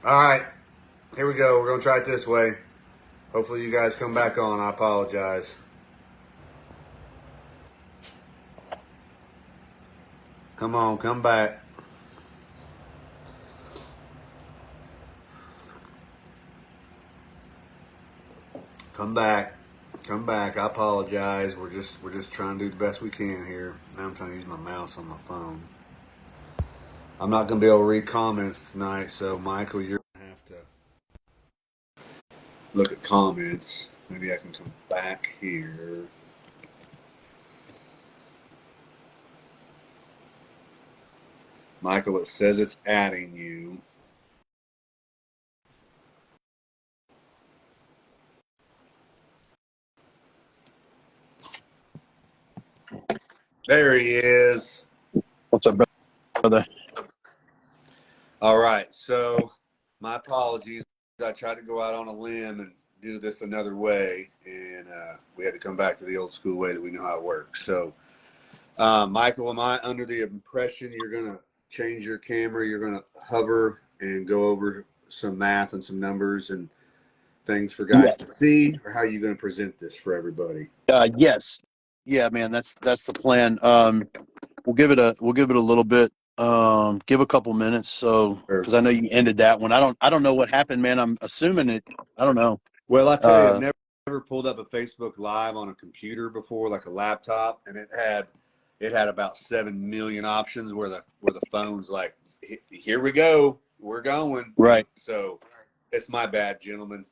All right, here we go. We're going to try it this way. Hopefully you guys come back on. I apologize. Come on, come back. Come back. Come back. I apologize. We're just trying to do the best we can here. Now I'm trying to use my mouse on my phone. I'm not going to be able to read comments tonight, so Michael, you're going to have to look at comments. Maybe I can come back here. Michael, it says it's adding you. There he is. What's up, brother? All right, so my apologies. I tried to go out on a limb and do this another way, and we had to come back to the old school way that we know how it works. So, Michael, am I under the impression you're going to change your camera? You're going to hover and go over some math and some numbers and things for guys to see, or how are you going to present this for everybody? Yes. Yeah, man, that's the plan. We'll give it a little bit. Give a couple minutes, so because I know you ended that one. I don't know what happened, man. I'm assuming it. I don't know. Well, I tell you, I've never pulled up a Facebook Live on a computer before, like a laptop, and it had about 7 million options where the phone's like, here we go, we're going. Right. So it's my bad, gentlemen.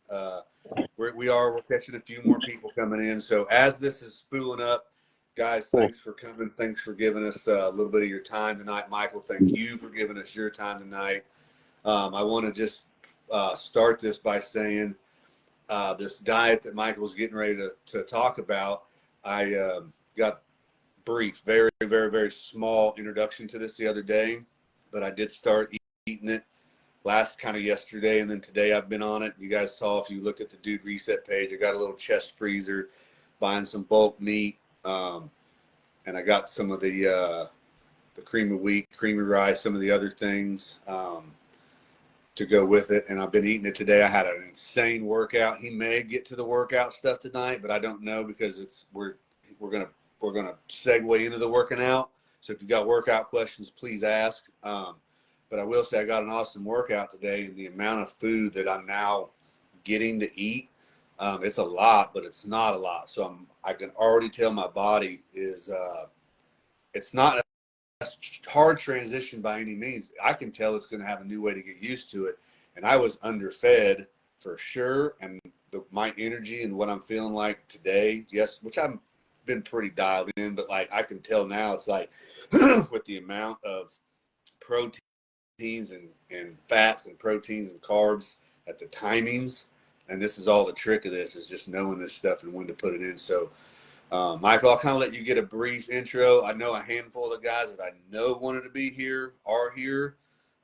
We're catching a few more people coming in. So as this is spooling up, guys, thanks for coming. Thanks for giving us a little bit of your time tonight. Michael, thank you for giving us your time tonight. I want to just start this by saying this diet that Michael's getting ready to talk about, I got brief, very, very, very small introduction to this the other day, but I did start eating it last kind of yesterday, and then today I've been on it. You guys saw, if you looked at the Dude Reset page, I got a little chest freezer, buying some bulk meat, and I got some of the cream of wheat, creamy rice, some of the other things to go with it, and I've been eating it today. I had an insane workout. He may get to the workout stuff tonight, but I don't know, because we're gonna segue into the working out. So if you got workout questions, please ask. But I will say I got an awesome workout today, and the amount of food that I'm now getting to eat, it's a lot, but it's not a lot. So I can already tell my body is it's not a hard transition by any means. I can tell it's going to have a new way to get used to it. And I was underfed for sure, and my energy and what I'm feeling like today, yes, which I've been pretty dialed in, but like I can tell now, it's like with the amount of proteins and fats and proteins and carbs at the timings, and this is all the trick of this, is just knowing this stuff and when to put it in. So Michael, I'll kind of let you get a brief intro. I know a handful of the guys that I know wanted to be here are here,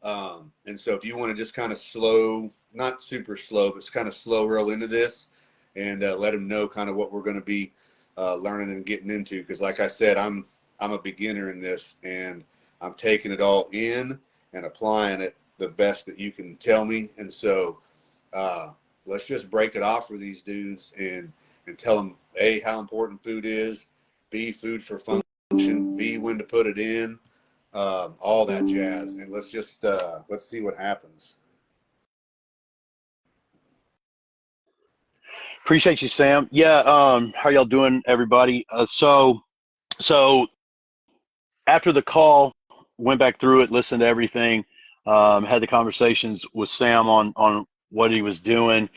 and so if you want to just kind of slow, not super slow, but kind of slow roll into this, and let them know kind of what we're going to be learning and getting into, because like I said, I'm a beginner in this, and I'm taking it all in and applying it the best that you can tell me. And so let's just break it off for these dudes and tell them, A, how important food is, B, food for function, V, when to put it in, all that jazz. And let's just let's see what happens. Appreciate you, Sam. Yeah. How y'all doing, everybody? So after the call, went back through it, listened to everything, had the conversations with Sam on what he was doing,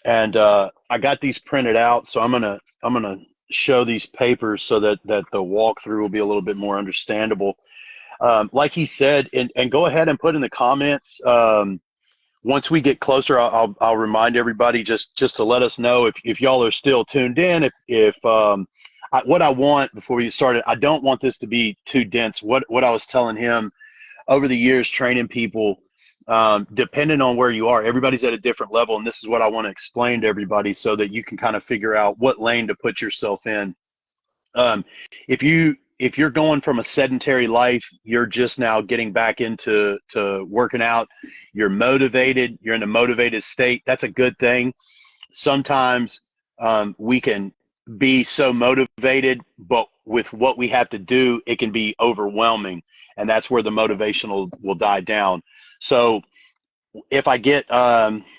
and I got these printed out. So I'm gonna show these papers so that the walkthrough will be a little bit more understandable. Like he said, and go ahead and put in the comments. Once we get closer, I'll remind everybody just to let us know if y'all are still tuned in. If what I want before we get started, I don't want this to be too dense. What I was telling him over the years, training people, depending on where you are, everybody's at a different level, and this is what I want to explain to everybody so that you can kind of figure out what lane to put yourself in. If you if you're going from a sedentary life, you're just now getting back into working out, you're motivated, you're in a motivated state. That's a good thing. Sometimes we can be so motivated, but with what we have to do, it can be overwhelming. And that's where the motivation will die down. So if I get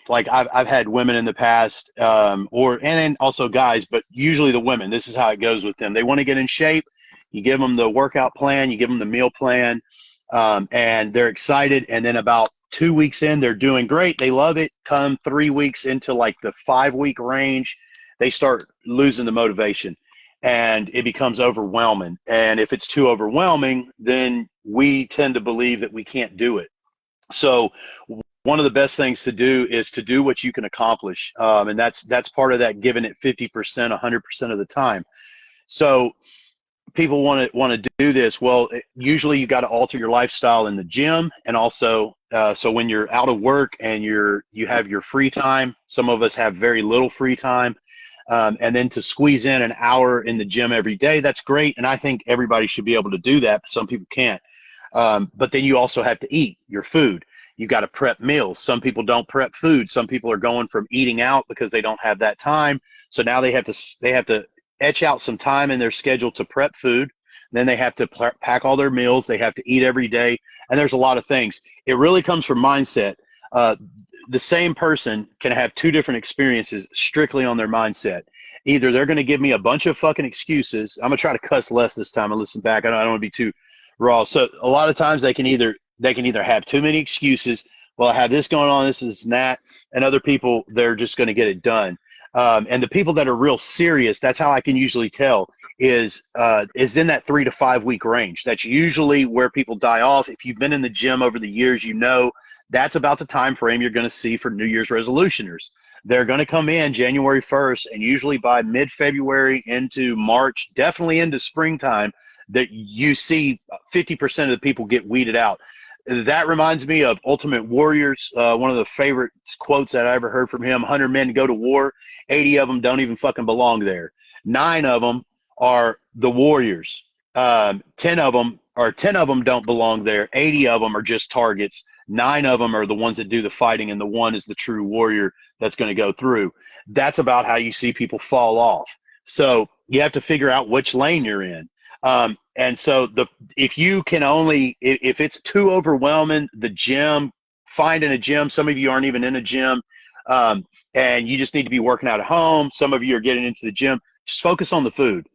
like I've had women in the past, or and then also guys, but usually the women. This is how it goes with them. They want to get in shape. You give them the workout plan, you give them the meal plan, and they're excited. And then about 2 weeks in, they're doing great. They love it. Come 3 weeks into like the 5 week range, they start losing the motivation, and it becomes overwhelming. And if it's too overwhelming, then we tend to believe that we can't do it. So one of the best things to do is to do what you can accomplish, and that's part of that, giving it 50%, 100% of the time. So people want to do this. Well, usually you got to alter your lifestyle in the gym, and also so when you're out of work and you have your free time. Some of us have very little free time, and then to squeeze in an hour in the gym every day, that's great, and I think everybody should be able to do that, but some people can't. But then you also have to eat your food. You got to prep meals. Some people don't prep food. Some people are going from eating out because they don't have that time. So now they have to etch out some time in their schedule to prep food. Then they have to pack all their meals. They have to eat every day. And there's a lot of things. It really comes from mindset. The same person can have two different experiences strictly on their mindset. Either they're going to give me a bunch of fucking excuses. I'm going to try to cuss less this time and listen back. I don't want to be too raw. So a lot of times they can either have too many excuses. Well, I have this going on, this is that. And other people, they're just going to get it done. And the people that are real serious, that's how I can usually tell, is in that 3 to 5 week range. That's usually where people die off. If you've been in the gym over the years, you know that's about the time frame you're going to see for New Year's resolutioners. They're going to come in January 1st, and usually by mid-February into March, definitely into springtime, that you see 50% of the people get weeded out. That reminds me of Ultimate Warriors. One of the favorite quotes that I ever heard from him: 100 men go to war, 80 of them don't even fucking belong there. 9 of them are the warriors. 10 of them don't belong there. 80 of them are just targets. 9 of them are the ones that do the fighting, and the one is the true warrior that's going to go through. That's about how you see people fall off. So you have to figure out which lane you're in. And so if it's too overwhelming, the gym, finding a gym. Some of you aren't even in a gym, and you just need to be working out at home. Some of you are getting into the gym. Just focus on the food.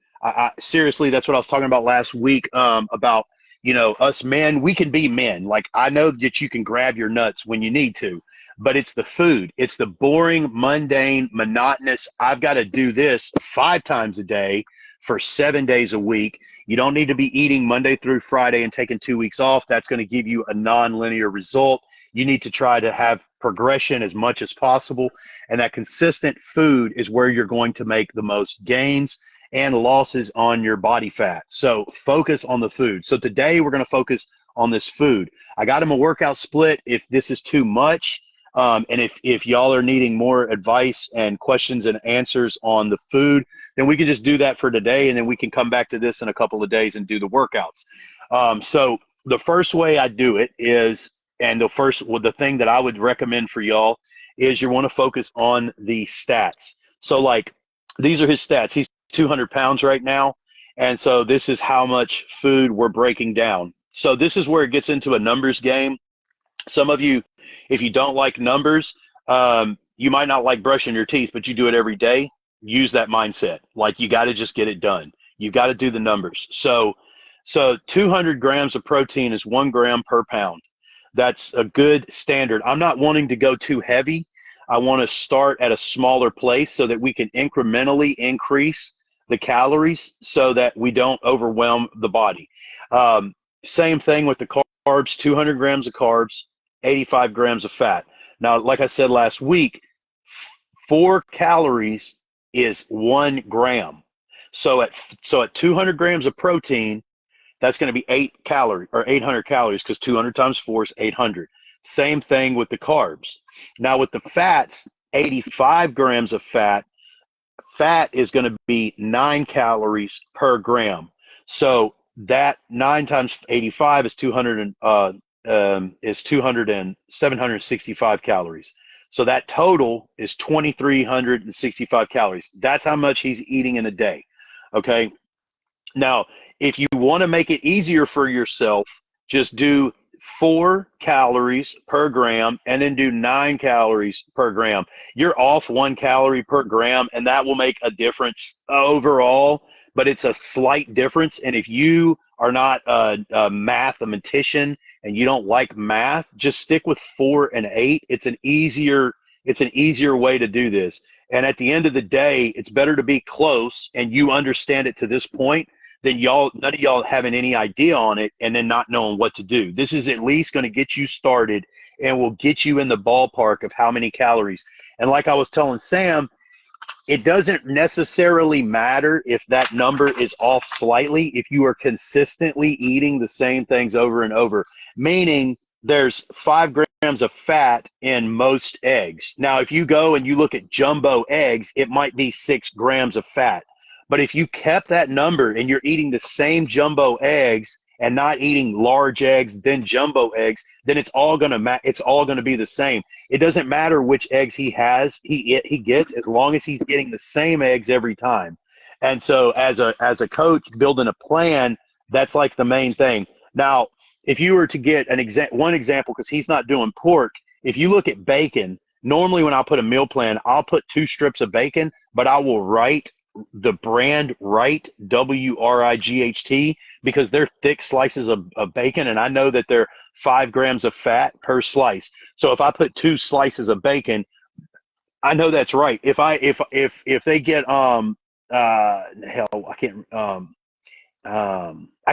Seriously, that's what I was talking about last week, about, us men, we can be men. Like, I know that you can grab your nuts when you need to, but it's the food. It's the boring, mundane, monotonous, I've got to do this 5 times a day for 7 days a week. You don't need to be eating Monday through Friday and taking 2 weeks off. That's going to give you a non-linear result. You need to try to have progression as much as possible. And that consistent food is where you're going to make the most gains and losses on your body fat. So focus on the food. So today we're going to focus on this food. I got him a workout split if this is too much. And if y'all are needing more advice and questions and answers on the food, then we can just do that for today, and then we can come back to this in a couple of days and do the workouts. So the first way I do it is, and the thing that I would recommend for y'all is, you want to focus on the stats. So like, these are his stats. He's 200 pounds right now. And so this is how much food we're breaking down. So this is where it gets into a numbers game. Some of you, if you don't like numbers, you might not like brushing your teeth, but you do it every day. Use that mindset. Like, you got to just get it done. You got to do the numbers. So 200 grams of protein is 1 gram per pound. That's a good standard. I'm not wanting to go too heavy. I want to start at a smaller place so that we can incrementally increase the calories so that we don't overwhelm the body. Same thing with the carbs: 200 grams of carbs, 85 grams of fat. Now, like I said last week, 4 calories is 1 gram. So at 200 grams of protein, that's going to be 800 calories, because 200 times 4 is 800. Same thing with the carbs. Now with the fats, 85 grams of fat is going to be 9 calories per gram. So that 9 times 85 is 765 calories. So that total is 2,365 calories. That's how much he's eating in a day. Okay. Now, if you want to make it easier for yourself, just do 4 calories per gram and then do 9 calories per gram. You're off 1 calorie per gram, and that will make a difference overall, but it's a slight difference. And if you are not a mathematician and you don't like math, just stick with 4 and 8. It's an easier way to do this. And at the end of the day, it's better to be close and you understand it to this point than none of y'all having any idea on it and then not knowing what to do. This is at least going to get you started and will get you in the ballpark of how many calories. And like I was telling Sam, it doesn't necessarily matter if that number is off slightly if you are consistently eating the same things over and over, meaning there's 5 grams of fat in most eggs. Now, if you go and you look at jumbo eggs, it might be 6 grams of fat. But if you kept that number and you're eating the same jumbo eggs and not eating large eggs, then jumbo eggs, then it's all gonna be the same. It doesn't matter which eggs he gets, as long as he's getting the same eggs every time. And so as a coach building a plan, that's like the main thing. Now, if you were to get one example, because he's not doing pork, if you look at bacon, normally when I put a meal plan, I'll put 2 strips of bacon, but I will write the brand Wright, WRIGHT, because they're thick slices of bacon, and I know that they're 5 grams of fat per slice. So if I put 2 slices of bacon, I know that's right. If they get I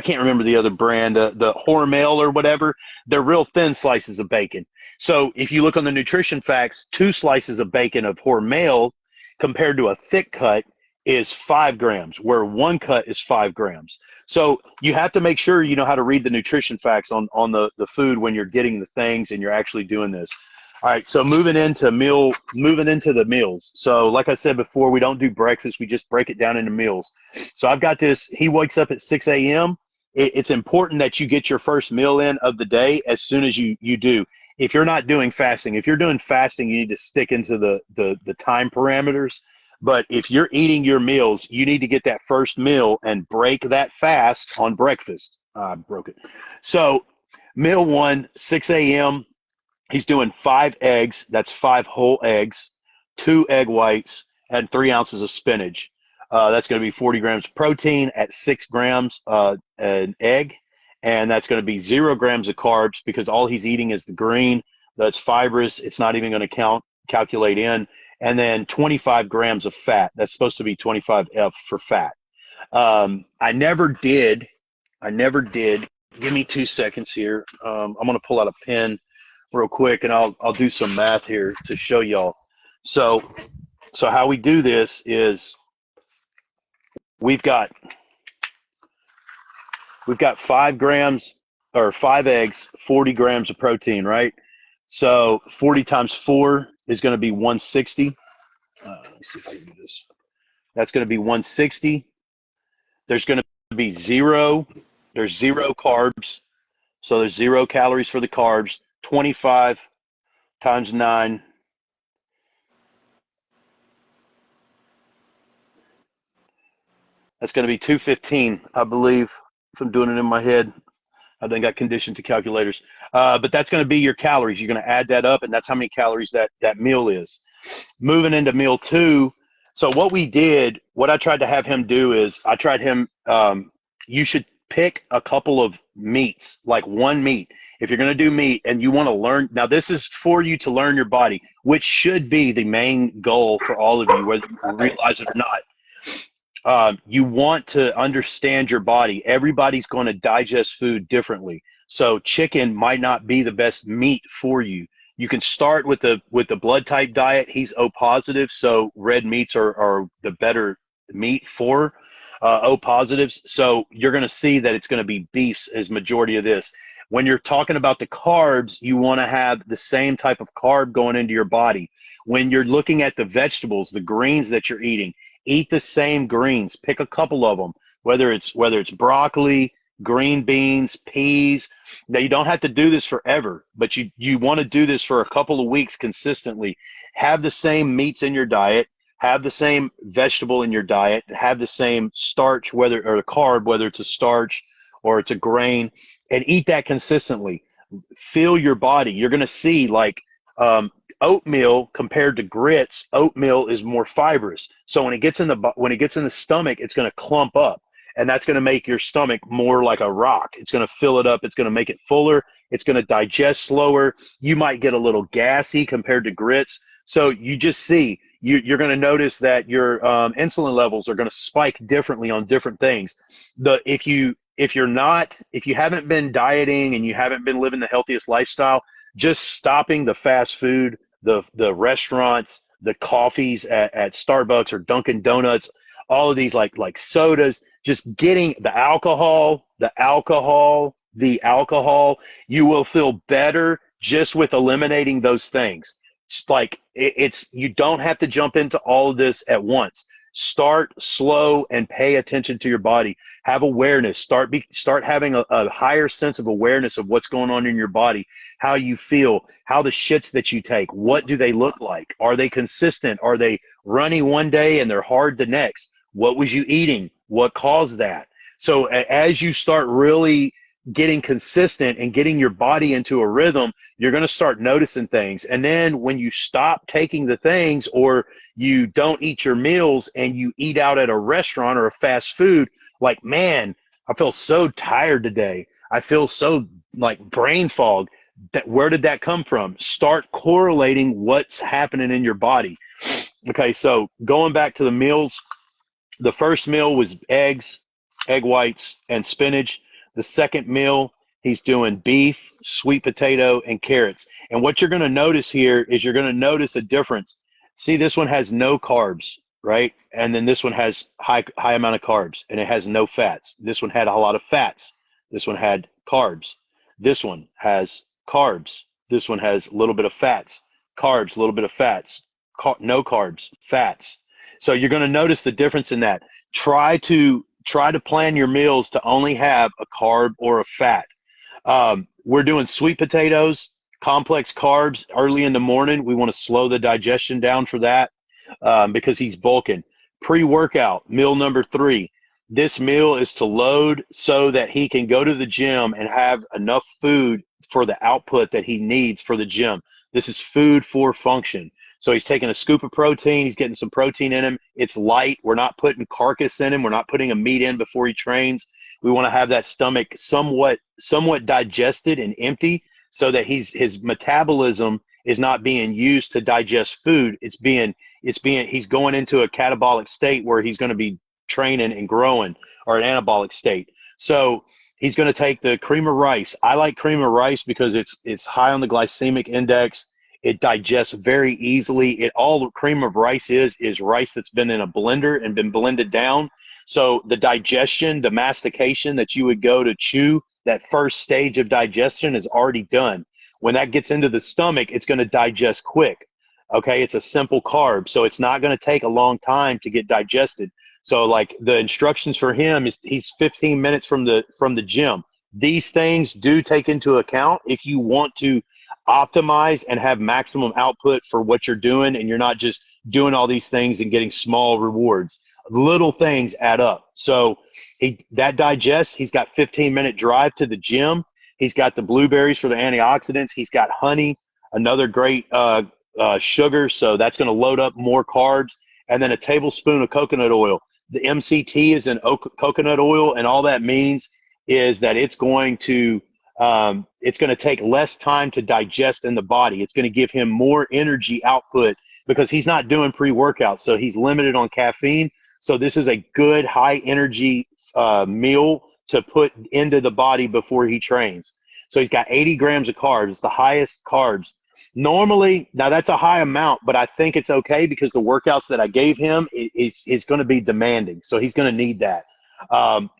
can't remember the other brand, the Hormel or whatever, they're real thin slices of bacon. So if you look on the nutrition facts, 2 slices of bacon of Hormel compared to a thick cut is 5 grams, where 1 cut is 5 grams. So you have to make sure you know how to read the nutrition facts on the food when you're getting the things and you're actually doing this. All right, so moving into the meals. So like I said before, we don't do breakfast. We just break it down into meals. So I've got this. He wakes up at 6 a.m. It's important that you get your first meal in of the day as soon as you do. If you're not doing fasting, if you're doing fasting, you need to stick into the time parameters. But if you're eating your meals, you need to get that first meal and break that fast on breakfast. I broke it. So meal 1, 6 a.m., he's doing 5 eggs. That's 5 whole eggs, 2 egg whites, and 3 ounces of spinach. That's going to be 40 grams of protein at 6 grams an egg. And that's going to be 0 grams of carbs because all he's eating is the green. That's fibrous. It's not even going to calculate in. And then 25 grams of fat. That's supposed to be 25 F for fat. I never did. Give me 2 seconds here. I'm going to pull out a pen real quick and I'll do some math here to show y'all. So how we do this is we've got 5 grams or 5 eggs, 40 grams of protein, right? So 40 times 4 is going to be 160. Let me see if I can do this. That's going to be 160. There's going to be there's 0 carbs. So there's 0 calories for the carbs. 25 times 9. That's going to be 215, I believe, if I'm doing it in my head. I then got conditioned to calculators. But that's going to be your calories. You're going to add that up, and that's how many calories that meal is. Moving into meal 2. So what I tried to have him do is you should pick a couple of meats, like 1 meat. If you're going to do meat and you want to learn, now this is for you to learn your body, which should be the main goal for all of you, whether you realize it or not. You want to understand your body. Everybody's going to digest food differently. So chicken might not be the best meat for you. You can start with the blood type diet. He's O positive, so red meats are the better meat for O positives. So you're going to see that it's going to be beefs as majority of this. When you're talking about the carbs, you want to have the same type of carb going into your body. When you're looking at the vegetables, the greens that you're eating, eat the same greens. Pick a couple of them, whether it's broccoli, green beans, peas. Now you don't have to do this forever, but you want to do this for a couple of weeks consistently. Have the same meats in your diet, have the same vegetable in your diet, have the same starch, whether or a carb, whether it's a starch or it's a grain, and eat that consistently. Feel your body. You're going to see like oatmeal compared to grits. Oatmeal is more fibrous, so when it gets in the stomach, it's going to clump up, and that's going to make your stomach more like a rock. It's going to fill it up. It's going to make it fuller. It's going to digest slower. You might get a little gassy compared to grits. So you just see you're going to notice that your insulin levels are going to spike differently on different things. If you haven't been dieting and you haven't been living the healthiest lifestyle, just stopping the fast food, the restaurants, the coffees at Starbucks or Dunkin' Donuts, all of these like sodas, just getting the alcohol, you will feel better just with eliminating those things. Like you don't have to jump into all of this at once. Start slow and pay attention to your body. Have awareness. Start having a higher sense of awareness of what's going on in your body, how you feel, how the shits that you take, what do they look like? Are they consistent? Are they runny one day and they're hard the next? What was you eating? What caused that? So as you start really getting consistent and getting your body into a rhythm, you're going to start noticing things. And then when you stop taking the things, or you don't eat your meals and you eat out at a restaurant or a fast food, like, man, I feel so tired today. I feel so like brain fog. Where did that come from? Start correlating what's happening in your body. Okay, so going back to the meals, the first meal was eggs, egg whites, and spinach. The second meal, he's doing beef, sweet potato, and carrots. And what you're going to notice here is you're going to notice a difference. See, this one has no carbs, right? And then this one has high amount of carbs, and it has no fats. This one had a lot of fats. This one had carbs. This one has carbs. This one has a little bit of fats. Carbs, a little bit of fats. No carbs, fats. So you're going to notice the difference in that. Try to plan your meals to only have a carb or a fat. We're doing sweet potatoes, complex carbs early in the morning. We want to slow the digestion down for that because he's bulking. Pre-workout, meal number 3. This meal is to load so that he can go to the gym and have enough food for the output that he needs for the gym. This is food for function. So he's taking a scoop of protein. He's getting some protein in him. It's light. We're not putting carcass in him. We're not putting a meat in before he trains. We want to have that stomach somewhat digested and empty so that his metabolism is not being used to digest food. He's going into a catabolic state where he's going to be training and growing, or an anabolic state. So he's going to take the cream of rice. I like cream of rice because it's high on the glycemic index. It digests very easily. All cream of rice is rice that's been in a blender and been blended down. So the digestion, the mastication that you would go to chew, that first stage of digestion is already done. When that gets into the stomach, it's going to digest quick. Okay, it's a simple carb, so it's not going to take a long time to get digested. So like the instructions for him is he's 15 minutes from the gym. These things do take into account if you want to optimize and have maximum output for what you're doing, and you're not just doing all these things and getting small rewards. Little things add up. So that digests. He's got 15-minute drive to the gym. He's got the blueberries for the antioxidants. He's got honey, another great sugar, so that's going to load up more carbs, and then a tablespoon of coconut oil. The MCT is in coconut oil, and all that means is that it's going to take less time to digest in the body. It's going to give him more energy output because he's not doing pre-workout, so he's limited on caffeine. So this is a good high energy meal to put into the body before he trains. So he's got 80 grams of carbs. It's the highest carbs. Normally, now that's a high amount, but I think it's okay because the workouts that I gave him, it's going to be demanding. So he's going to need that.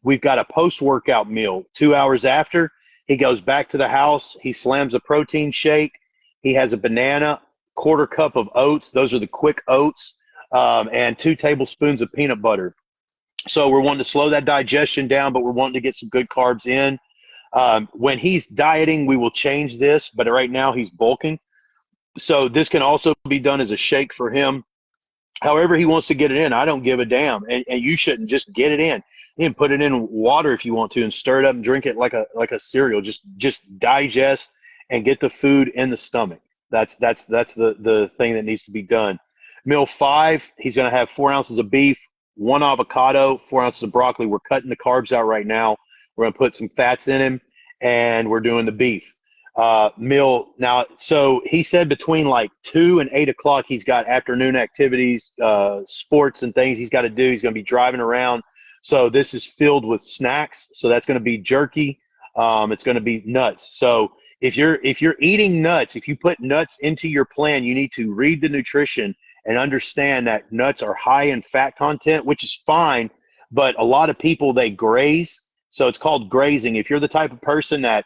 We've got a post-workout meal 2 hours after. He goes back to the house. He slams a protein shake. He has a banana, quarter cup of oats. Those are the quick oats, and 2 tablespoons of peanut butter. So we're wanting to slow that digestion down, but we're wanting to get some good carbs in. When he's dieting, we will change this, but right now he's bulking. So this can also be done as a shake for him. However he wants to get it in, I don't give a damn. And you shouldn't just get it in. You can put it in water if you want to and stir it up and drink it like a cereal. Just digest and get the food in the stomach. That's the thing that needs to be done. Meal 5, he's going to have 4 ounces of beef, 1 avocado, 4 ounces of broccoli. We're cutting the carbs out right now. We're going to put some fats in him, and we're doing the beef. Meal now. So he said between like 2 and 8 o'clock, he's got afternoon activities, sports and things he's got to do. He's going to be driving around. So this is filled with snacks. So that's going to be jerky. It's going to be nuts. So if you're eating nuts, if you put nuts into your plan, you need to read the nutrition and understand that nuts are high in fat content, which is fine. But a lot of people, they graze. So it's called grazing. If you're the type of person that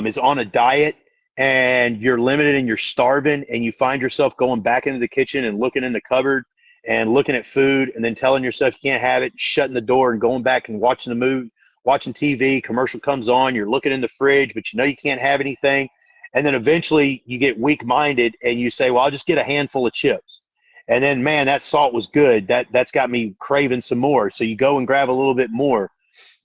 is on a diet and you're limited and you're starving and you find yourself going back into the kitchen and looking in the cupboard and looking at food and then telling yourself you can't have it, shutting the door and going back and watching the movie, watching TV, commercial comes on, you're looking in the fridge, but you know you can't have anything. And then eventually you get weak-minded and you say, well, I'll just get a handful of chips. And then, man, that salt was good. That's got me craving some more. So you go and grab a little bit more.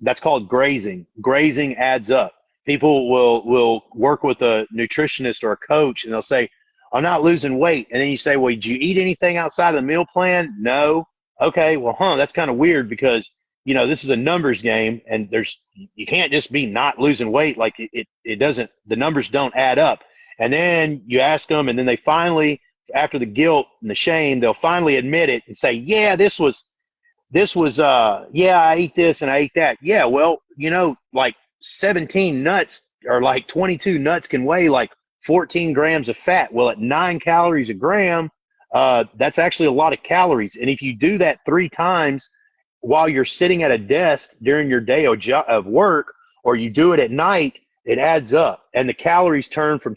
That's called grazing. Grazing adds up. People will work with a nutritionist or a coach and they'll say, I'm not losing weight. And then you say, well, did you eat anything outside of the meal plan? No. Okay, well, that's kind of weird because, this is a numbers game and you can't just be not losing weight. Like it doesn't, the numbers don't add up. And then you ask them and then they finally, after the guilt and the shame, they'll finally admit it and say, yeah, this was, I ate this and I ate that. Yeah, well, like 17 nuts or like 22 nuts can weigh like 14 grams of fat. Well, at 9 calories a gram, that's actually a lot of calories. And if you do that 3 times while you're sitting at a desk during your day of work, or you do it at night, it adds up. And the calories turn from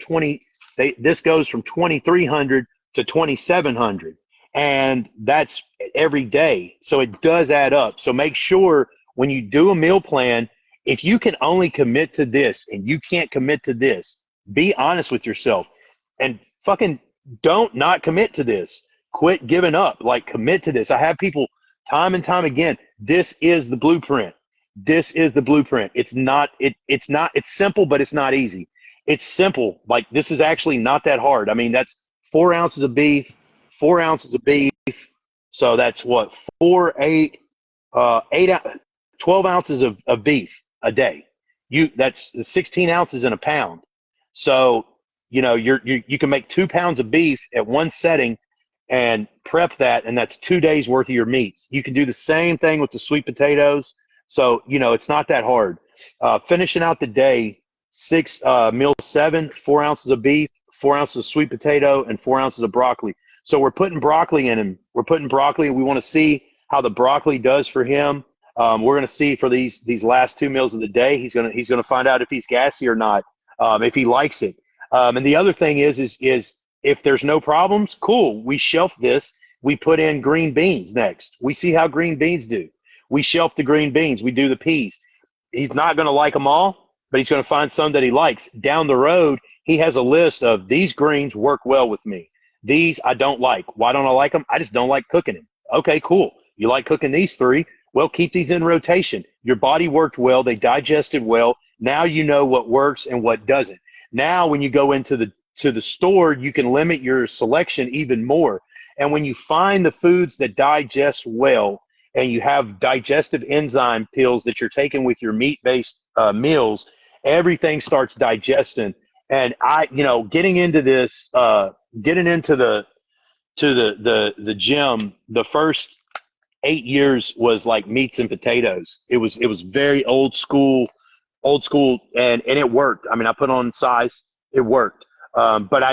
this goes from 2,300 to 2,700. And that's every day. So it does add up. So make sure when you do a meal plan, if you can only commit to this and you can't commit to this, be honest with yourself and fucking don't not commit to this. Quit giving up. Like, commit to this. I have people time and time again. This is the blueprint. This is the blueprint. It's simple, but it's not easy. It's simple. Like, this is actually not that hard. I mean, that's 4 ounces of beef, 4 ounces of beef. So that's what, 12 ounces of beef a day. That's 16 ounces in a pound. So, you can make 2 pounds of beef at one setting and prep that, and that's 2 days worth of your meats. You can do the same thing with the sweet potatoes. So, it's not that hard. Finishing out the day, meal 7, 4 ounces of beef, 4 ounces of sweet potato, and 4 ounces of broccoli. So we're putting broccoli in him. We're putting broccoli. We want to see how the broccoli does for him. We're going to see for these last 2 meals of the day. He's going to find out if he's gassy or not, if he likes it. And the other thing is if there's no problems, cool. We shelf this. We put in green beans next. We see how green beans do. We shelf the green beans. We do the peas. He's not going to like them all, but he's going to find some that he likes. Down the road, he has a list of these greens work well with me. These I don't like. Why don't I like them? I just don't like cooking them. Okay, cool. You like cooking these 3? Well, keep these in rotation. Your body worked well. They digested well. Now you know what works and what doesn't. Now when you go into the store, you can limit your selection even more. And when you find the foods that digest well and you have digestive enzyme pills that you're taking with your meat-based meals, everything starts digesting. And getting into this, getting into the gym, the first 8 years was like meats and potatoes. It was very old school, and it worked. I mean, I put on size, it worked. But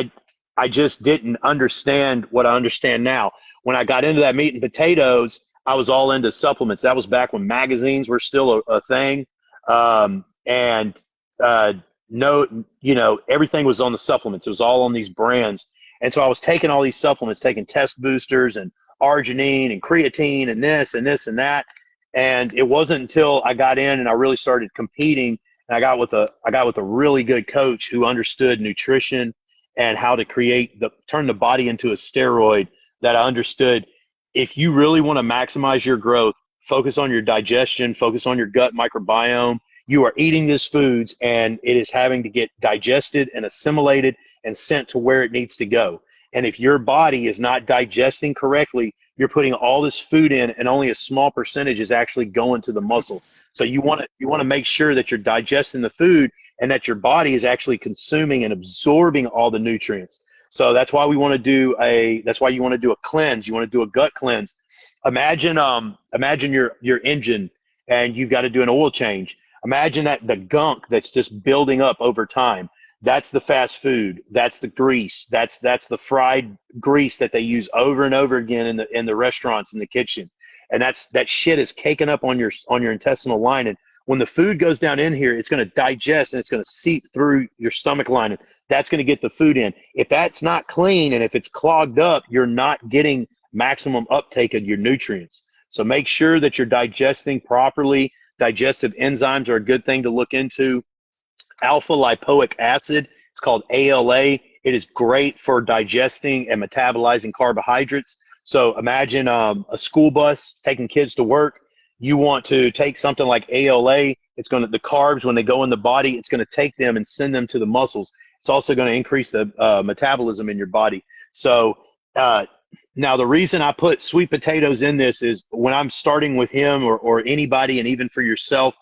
I just didn't understand what I understand now. When I got into that meat and potatoes, I was all into supplements. That was back when magazines were still a thing. Everything was on the supplements. It was all on these brands. And so I was taking all these supplements, taking test boosters and arginine and creatine and this and this and that. And it wasn't until I got in and I really started competing, and I got with a really good coach who understood nutrition and how to turn the body into a steroid, that I understood if you really want to maximize your growth, focus on your digestion, focus on your gut microbiome. You are eating these foods and it is having to get digested and assimilated and sent to where it needs to go. And if your body is not digesting correctly, you're putting all this food in and only a small percentage is actually going to the muscle. So you want to make sure that you're digesting the food and that your body is actually consuming and absorbing all the nutrients. So that's why we want to do that's why you want to do a cleanse. You want to do a gut cleanse. Imagine your engine and you've got to do an oil change. Imagine that the gunk that's just building up over time. That's the fast food. That's the grease. That's the fried grease that they use over and over again in the restaurants, in the kitchen. And that shit is caking up on your intestinal lining. When the food goes down in here, it's going to digest and it's going to seep through your stomach lining. That's going to get the food in. If that's not clean and if it's clogged up, you're not getting maximum uptake of your nutrients. So make sure that you're digesting properly. Digestive enzymes are a good thing to look into. Alpha lipoic acid, it's called ALA. It is great for digesting and metabolizing carbohydrates. So imagine a school bus taking kids to work. You want to take something like ALA. The carbs, when they go in the body, it's going to take them and send them to the muscles. It's also going to increase the metabolism in your body. So now the reason I put sweet potatoes in this is when I'm starting with him or anybody, and even for yourself,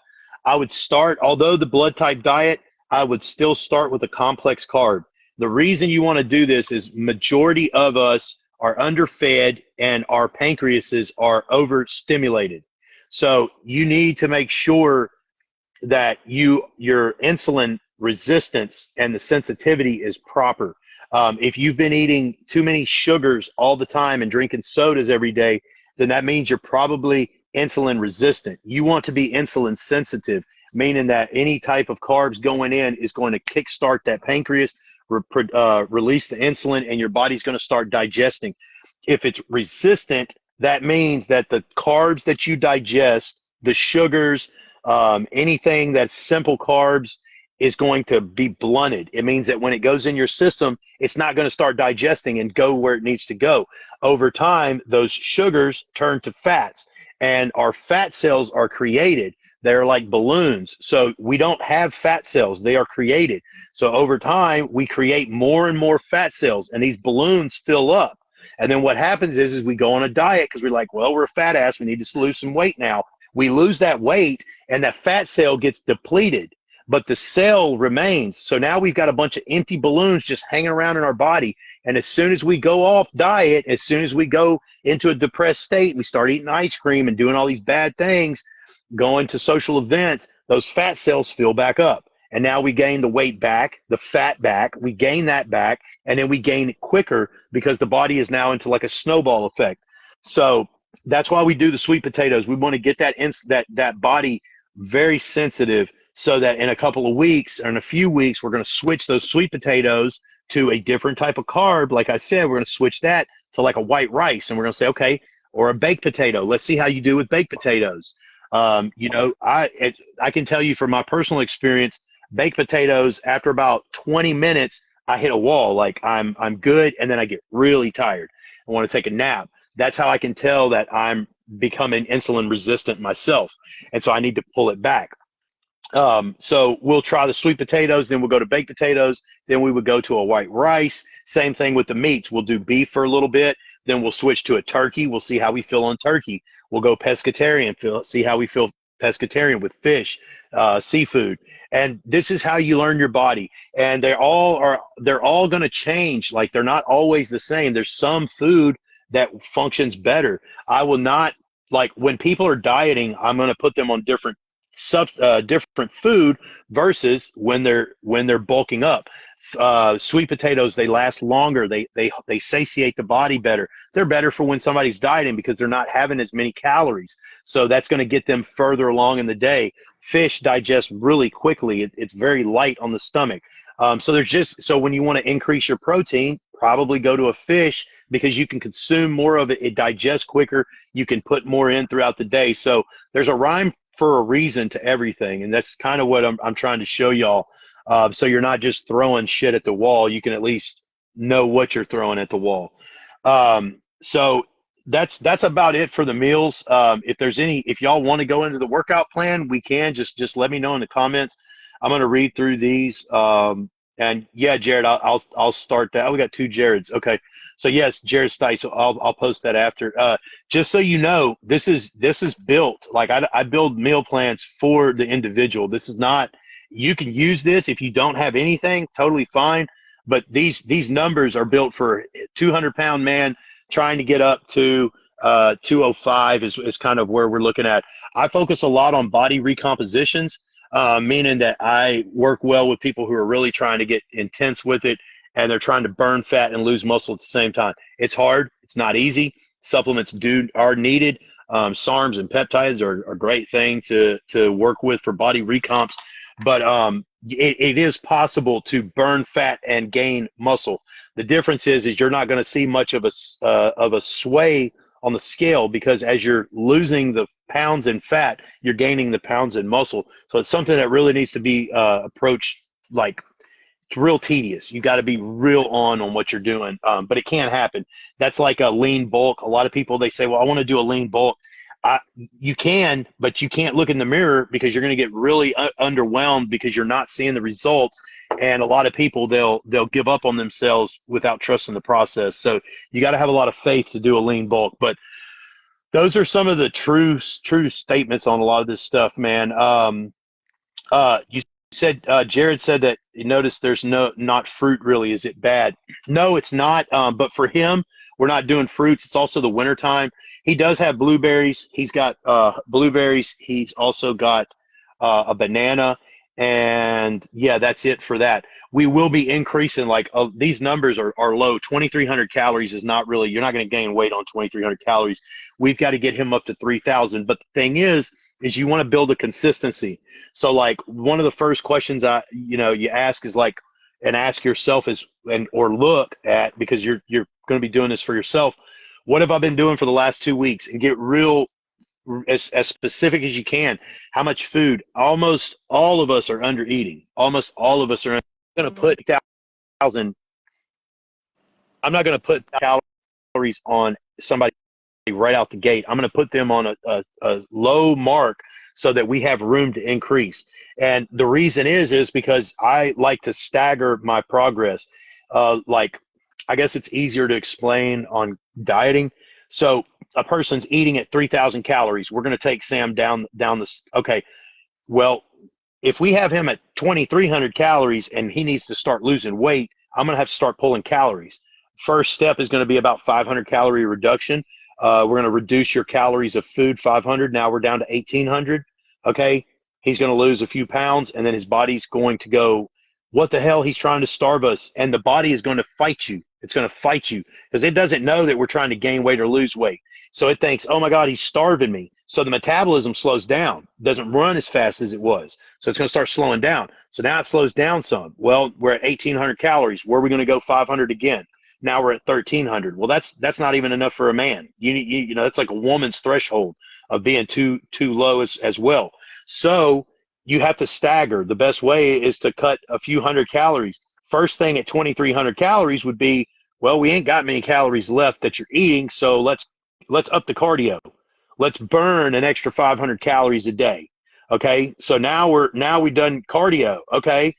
I would start, although the blood type diet, I would still start with a complex carb. The reason you want to do this is majority of us are underfed and our pancreases are overstimulated. So you need to make sure that your insulin resistance and the sensitivity is proper. If you've been eating too many sugars all the time and drinking sodas every day, then that means you're probably insulin resistant. You want to be insulin sensitive, meaning that any type of carbs going in is going to kickstart that pancreas, release the insulin, and your body's going to start digesting. If it's resistant, that means that the carbs that you digest, the sugars, anything that's simple carbs, is going to be blunted. It means that when it goes in your system, it's not going to start digesting and go where it needs to go. Over time, those sugars turn to fats, and our fat cells are created. They're like balloons. So we don't have fat cells. They are created. So over time, we create more and more fat cells, and these balloons fill up. And then what happens is we go on a diet because we're like, well, we're a fat ass. We need to lose some weight now. We lose that weight, and that fat cell gets depleted, but the cell remains. So now we've got a bunch of empty balloons just hanging around in our body. And as soon as we go off diet, as soon as we go into a depressed state, and we start eating ice cream and doing all these bad things, going to social events, those fat cells fill back up. And now we gain the weight back, the fat back, we gain that back, and then we gain it quicker because the body is now into like a snowball effect. So that's why we do the sweet potatoes. We want to get that body very sensitive, so that in a couple of weeks or in a few weeks, we're going to switch those sweet potatoes to a different type of carb. Like I said, we're going to switch that to like a white rice, and we're going to say, okay, or a baked potato. Let's see how you do with baked potatoes. I can tell you from my personal experience, baked potatoes, after about 20 minutes, I hit a wall. Like I'm good, and then I get really tired. I want to take a nap. That's how I can tell that I'm becoming insulin resistant myself, and so I need to pull it back. So we'll try the sweet potatoes, then we'll go to baked potatoes, then we would go to a white rice. Same thing with the meats. We'll do beef for a little bit, then we'll switch to a turkey. We'll see how we feel on turkey. We'll go pescatarian, see how we feel pescatarian with fish, seafood. And this is how you learn your body. And they're all going to change. Like they're not always the same. There's some food that functions better. I will not, like when people are dieting, I'm going to put them on different food versus when they're bulking up. Sweet potatoes, they last longer. They satiate the body better. They're better for when somebody's dieting because they're not having as many calories. So that's going to get them further along in the day. Fish digests really quickly. It's very light on the stomach. So when you want to increase your protein, probably go to a fish because you can consume more of it. It digests quicker. You can put more in throughout the day. So there's a rhyme for a reason to everything. And that's kind of what I'm trying to show y'all. So you're not just throwing shit at the wall. You can at least know what you're throwing at the wall. So that's about it for the meals. If y'all want to go into the workout plan, we can just let me know in the comments. I'm going to read through these. And yeah, Jared, I'll start that. Oh, we got two Jareds. Okay. So yes, Jared Stice. So I'll post that after. Just so you know, this is built like I build meal plans for the individual. This is not. You can use this if you don't have anything, totally fine. But these numbers are built for a 200-pound man trying to get up to 205 is kind of where we're looking at. I focus a lot on body recompositions, meaning that I work well with people who are really trying to get intense with it, and they're trying to burn fat and lose muscle at the same time. It's hard. It's not easy. Supplements are needed. SARMs and peptides are a great thing to work with for body recomps, but it is possible to burn fat and gain muscle. The difference is you're not going to see much of a sway on the scale, because as you're losing the pounds in fat, you're gaining the pounds in muscle. So it's something that really needs to be approached like it's real tedious. You got to be real on what you're doing, but it can happen. That's like a lean bulk. A lot of people, they say, well, I want to do a lean bulk. You can, but you can't look in the mirror, because you're going to get really underwhelmed because you're not seeing the results. And a lot of people, they'll give up on themselves without trusting the process. So you got to have a lot of faith to do a lean bulk. But those are some of the true statements on a lot of this stuff, man. You said Jared said that you noticed there's not fruit really. Is it bad? No, it's not. But for him, we're not doing fruits. It's also the wintertime. He does have blueberries. He's got blueberries. He's also got a banana. And yeah, that's it for that. We will be increasing, like these numbers are low. 2,300 calories is not really, you're not going to gain weight on 2,300 calories. We've got to get him up to 3,000. But the thing is you want to build a consistency. So like one of the first questions you ask is like, and ask yourself or look at, because you're going to be doing this for yourself. What have I been doing for the last 2 weeks? And get real as specific as you can. How much food? Almost all of us are under eating. Almost all of us are going to put 1,000. I'm not going to put calories on somebody right out the gate. I'm going to put them on a low mark so that we have room to increase. And the reason is because I like to stagger my progress. Like, I guess it's easier to explain on dieting. So a person's eating at 3,000 calories. We're going to take Sam down this. Okay. Well, if we have him at 2,300 calories and he needs to start losing weight, I'm going to have to start pulling calories. First step is going to be about 500 calorie reduction. We're going to reduce your calories of food, 500. Now we're down to 1,800. Okay. He's going to lose a few pounds, and then his body's going to go, what the hell? He's trying to starve us. And the body is going to fight you. It's going to fight you because it doesn't know that we're trying to gain weight or lose weight. So it thinks, oh my God, he's starving me. So the metabolism slows down, doesn't run as fast as it was. So it's going to start slowing down. So now it slows down some. Well, we're at 1,800 calories. Where are we going to go 500 again? Now we're at 1,300. Well, that's not even enough for a man. You know, that's like a woman's threshold of being too low as well. So you have to stagger. The best way is to cut a few hundred calories. First thing at 2,300 calories would be, well, we ain't got many calories left that you're eating, so let's up the cardio. Let's burn an extra 500 calories a day. Okay, so now we've done cardio. Okay,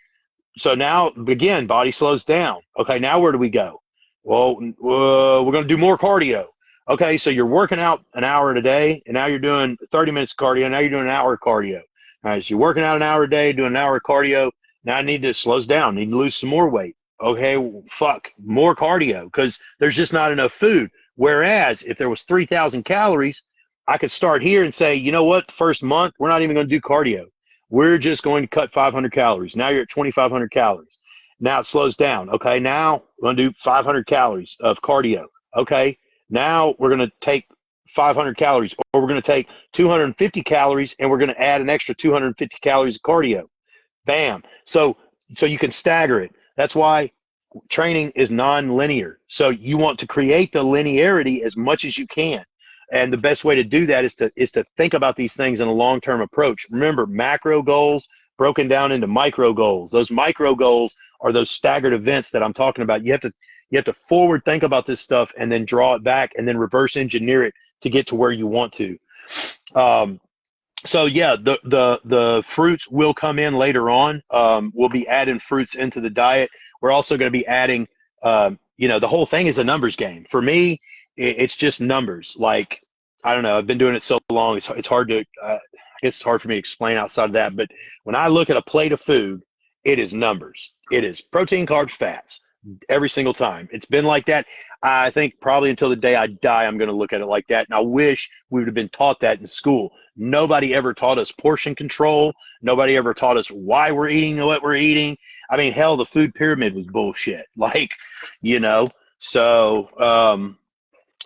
so now again, body slows down. Okay, now where do we go? Well, we're going to do more cardio. Okay, so you're working out an hour a day, and now you're doing 30 minutes of cardio. Now you're doing an hour of cardio. All right, so you're working out an hour a day, doing an hour of cardio. Now I need to slow down. Need to lose some more weight. Okay, well, fuck, more cardio, because there's just not enough food. Whereas if there was 3,000 calories, I could start here and say, you know what, the first month, we're not even going to do cardio. We're just going to cut 500 calories. Now you're at 2,500 calories. Now it slows down. Okay, now we're going to do 500 calories of cardio. Okay, now we're going to take 500 calories, or we're going to take 250 calories, and we're going to add an extra 250 calories of cardio. Bam. So you can stagger it. That's why training is non-linear. So you want to create the linearity as much as you can. And the best way to do that is to think about these things in a long-term approach. Remember, macro goals broken down into micro goals. Those micro goals are those staggered events that I'm talking about. You have to forward think about this stuff and then draw it back and then reverse engineer it to get to where you want to. So yeah, the fruits will come in later on. We'll be adding fruits into the diet. We're also going to be adding, the whole thing is a numbers game. For me, it's just numbers. Like, I don't know, I've been doing it so long, it's hard to, I guess it's hard for me to explain outside of that. But when I look at a plate of food, it is numbers. It is protein, carbs, fats every single time. It's been like that. I think probably until the day I die, I'm going to look at it like that. And I wish we would have been taught that in school. Nobody ever taught us portion control. Nobody ever taught us why we're eating what we're eating. I mean, hell, the food pyramid was bullshit. Like, so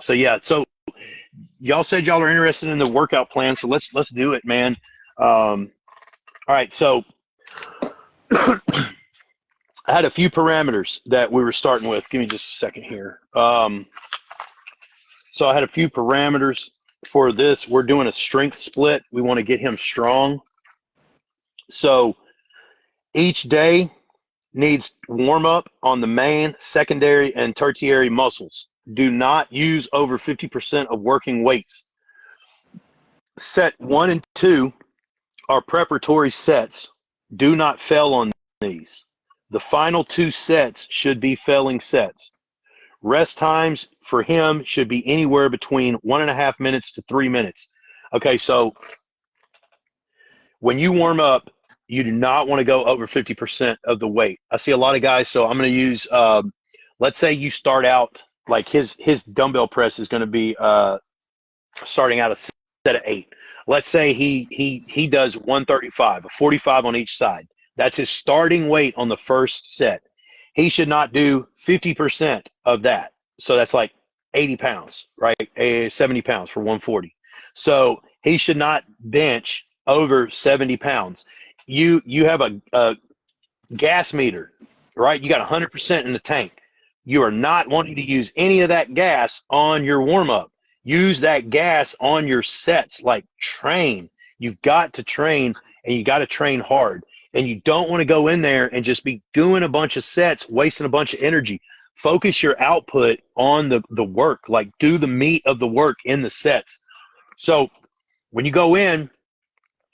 yeah. So y'all said y'all are interested in the workout plan. So let's do it, man. All right. So I had a few parameters that we were starting with. Give me just a second here. So I had a few parameters for this. We're doing a strength split. We want to get him strong. So each day needs warm up on the main, secondary, and tertiary muscles. Do not use over 50% of working weights. Set 1 and 2 are preparatory sets. Do not fail on these. The final 2 sets should be failing sets. Rest times for him should be anywhere between 1.5 minutes to 3 minutes. Okay, so when you warm up, you do not want to go over 50% of the weight. I see a lot of guys, so I'm going to use, let's say you start out, like his dumbbell press is going to be starting out a set of 8. Let's say he does 135, a 45 on each side. That's his starting weight on the first set. He should not do 50% of that. So that's like 80 pounds, right? 70 pounds for 140. So he should not bench over 70 pounds. You have a gas meter, right? You got 100% in the tank. You are not wanting to use any of that gas on your warm-up. Use that gas on your sets, like train. You've got to train, and you got to train hard. And you don't want to go in there and just be doing a bunch of sets, wasting a bunch of energy. Focus your output on the work, like do the meat of the work in the sets. So when you go in,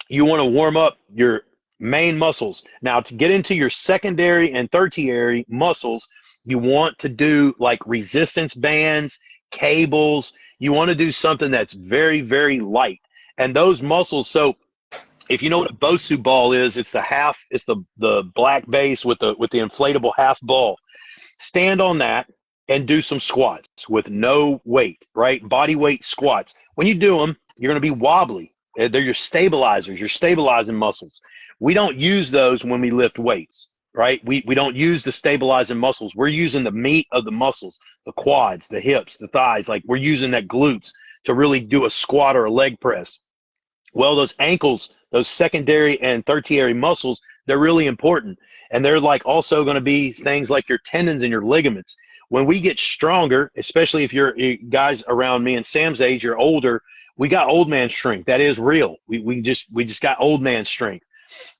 you want to warm up your main muscles. Now, to get into your secondary and tertiary muscles, you want to do like resistance bands, cables. You want to do something that's very, very light. And those muscles, so if you know what a Bosu ball is, it's the black base with the inflatable half ball. Stand on that and do some squats with no weight, right? Body weight squats. When you do them, you're going to be wobbly. They're your stabilizers, your stabilizing muscles. We don't use those when we lift weights, right? We don't use the stabilizing muscles. We're using the meat of the muscles, the quads, the hips, the thighs. Like we're using that glutes to really do a squat or a leg press. Well, those ankles, those secondary and tertiary muscles, they're really important. And they're like also going to be things like your tendons and your ligaments. When we get stronger, especially if you're guys around me and Sam's age, you're older, we got old man strength. That is real. We just got old man strength.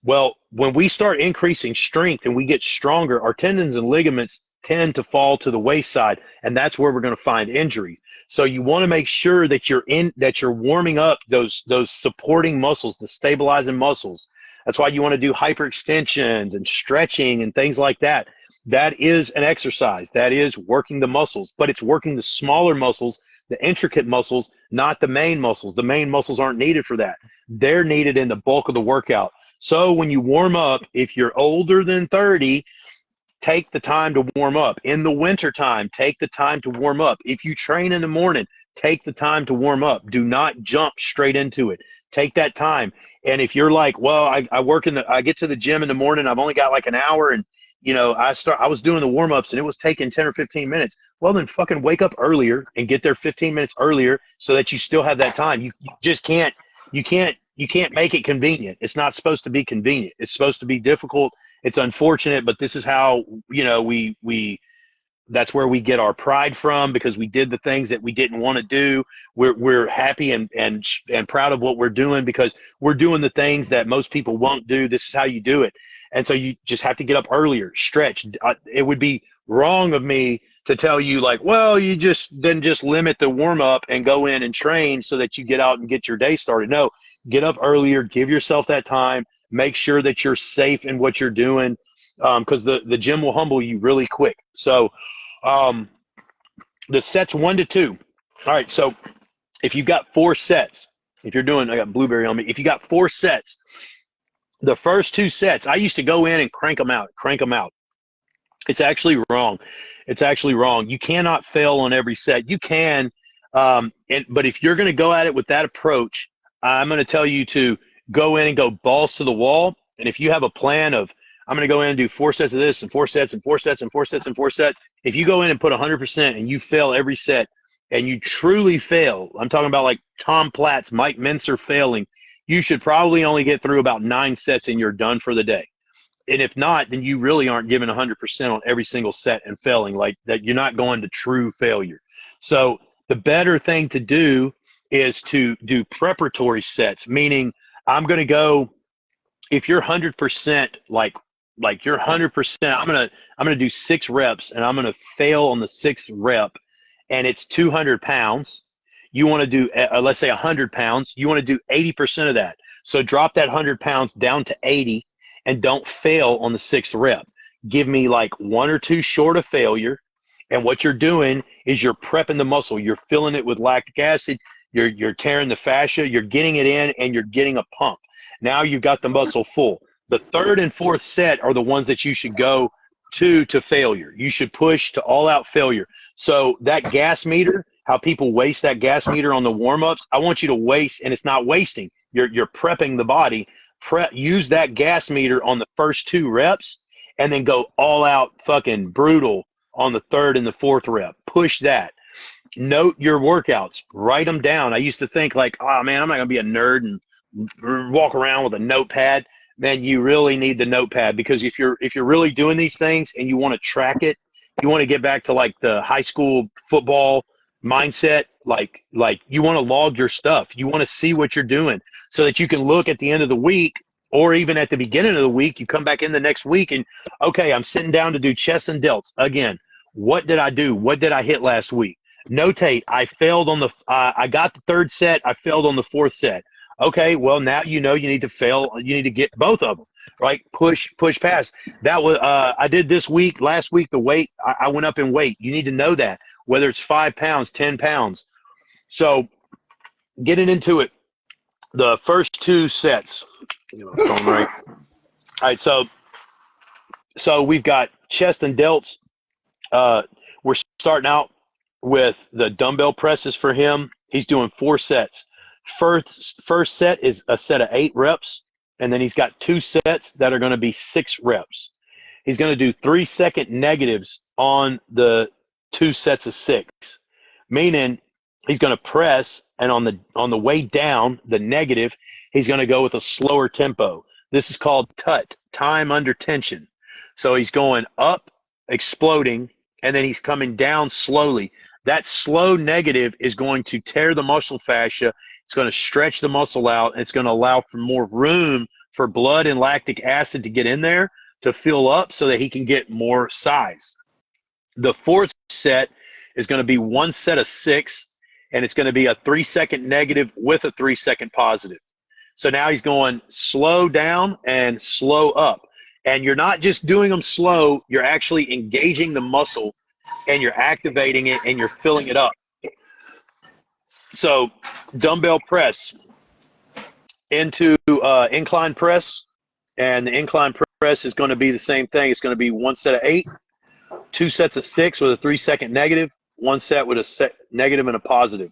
Well, when we start increasing strength and we get stronger, our tendons and ligaments tend to fall to the wayside, and that's where we're going to find injury. So you want to make sure that you're warming up those supporting muscles, the stabilizing muscles. That's why you want to do hyperextensions and stretching and things like that. That is an exercise. That is working the muscles, but it's working the smaller muscles, the intricate muscles, not the main muscles. The main muscles aren't needed for that. They're needed in the bulk of the workout. So when you warm up, if you're older than 30, take the time to warm up. In the winter time, take the time to warm up. If you train in the morning, take the time to warm up. Do not jump straight into it. Take that time. And if you're like, well, I get to the gym in the morning, I've only got like an hour, and I was doing the warm-ups and it was taking 10 or 15 minutes. Well, then fucking wake up earlier and get there 15 minutes earlier so that you still have that time. You just can't make it convenient. It's not supposed to be convenient. It's supposed to be difficult. It's unfortunate, but this is how, that's where we get our pride from, because we did the things that we didn't want to do. We're happy and proud of what we're doing, because we're doing the things that most people won't do. This is how you do it. And so you just have to get up earlier, stretch. It would be wrong of me to tell you like, well, you just limit the warm up and go in and train so that you get out and get your day started. No, get up earlier, give yourself that time, make sure that you're safe in what you're doing, because the gym will humble you really quick. So the sets 1 to 2. All right. So if you've got 4 sets, I got blueberry on me. If you got 4 sets, the first 2 sets, I used to go in and crank them out. It's actually wrong. You cannot fail on every set. You can, but if you're going to go at it with that approach, I'm going to tell you to go in and go balls to the wall. And if you have a plan of, I'm going to go in and do 4 sets of this and 4 sets and 4 sets and 4 sets and 4 sets. If you go in and put 100% and you fail every set, and you truly fail, I'm talking about like Tom Platz, Mike Mincer failing, you should probably only get through about 9 sets and you're done for the day. And if not, then you really aren't giving 100% on every single set and failing like that. You're not going to true failure. So the better thing to do is to do preparatory sets, meaning I'm going to go, if you're 100%, like you're 100%, I'm going to do 6 reps and I'm going to fail on the 6th rep, and it's 200 pounds. You want to do, let's say 100 pounds, you want to do 80% of that. So drop that 100 pounds down to 80 and don't fail on the 6th rep. Give me like 1 or 2 short of failure. And what you're doing is you're prepping the muscle. You're filling it with lactic acid. You're tearing the fascia. You're getting it in, and you're getting a pump. Now you've got the muscle full. The 3rd and 4th set are the ones that you should go to failure. You should push to all out failure. So that gas meter, how people waste that gas meter on the warm-ups, I want you to waste, and it's not wasting. You're prepping the body. Use that gas meter on the first 2 reps, and then go all out fucking brutal on the 3rd and the 4th rep. Push that. Note your workouts. Write them down. I used to think like, oh man, I'm not gonna be a nerd and walk around with a notepad. Man, you really need the notepad, because if you're really doing these things and you want to track it, you want to get back to like the high school football mindset, like you want to log your stuff. You want to see what you're doing so that you can look at the end of the week, or even at the beginning of the week, you come back in the next week and, okay, I'm sitting down to do chest and delts. Again, what did I do? What did I hit last week? Notate, I failed on I got the 3rd set. I failed on the 4th set. Okay, well, now you need to fail. You need to get both of them, right? Push past. That was, I did this week, last week, the weight, I went up in weight. You need to know that, whether it's 5 pounds, 10 pounds. So getting into it, the first 2 sets, phone right. All right, so we've got chest and delts. We're starting out with the dumbbell presses for him. He's doing 4 sets. First set is a set of 8 reps, and then he's got 2 sets that are going to be 6 reps. He's going to do 3-second negatives on the 2 sets of 6, meaning he's going to press, and on the way down, the negative, he's going to go with a slower tempo. This is called TUT, time under tension. So he's going up, exploding, and then he's coming down slowly. That slow negative is going to tear the muscle fascia. It's going to stretch the muscle out, and it's going to allow for more room for blood and lactic acid to get in there to fill up so that he can get more size. The 4th set is going to be 1 set of 6, and it's going to be a 3-second negative with a 3-second positive. So now he's going slow down and slow up. And you're not just doing them slow, you're actually engaging the muscle, and you're activating it, and you're filling it up. So dumbbell press into incline press, and the incline press is going to be the same thing. It's going to be 1 set of 8, 2 sets of 6 with a 3-second negative, 1 set with a negative and a positive.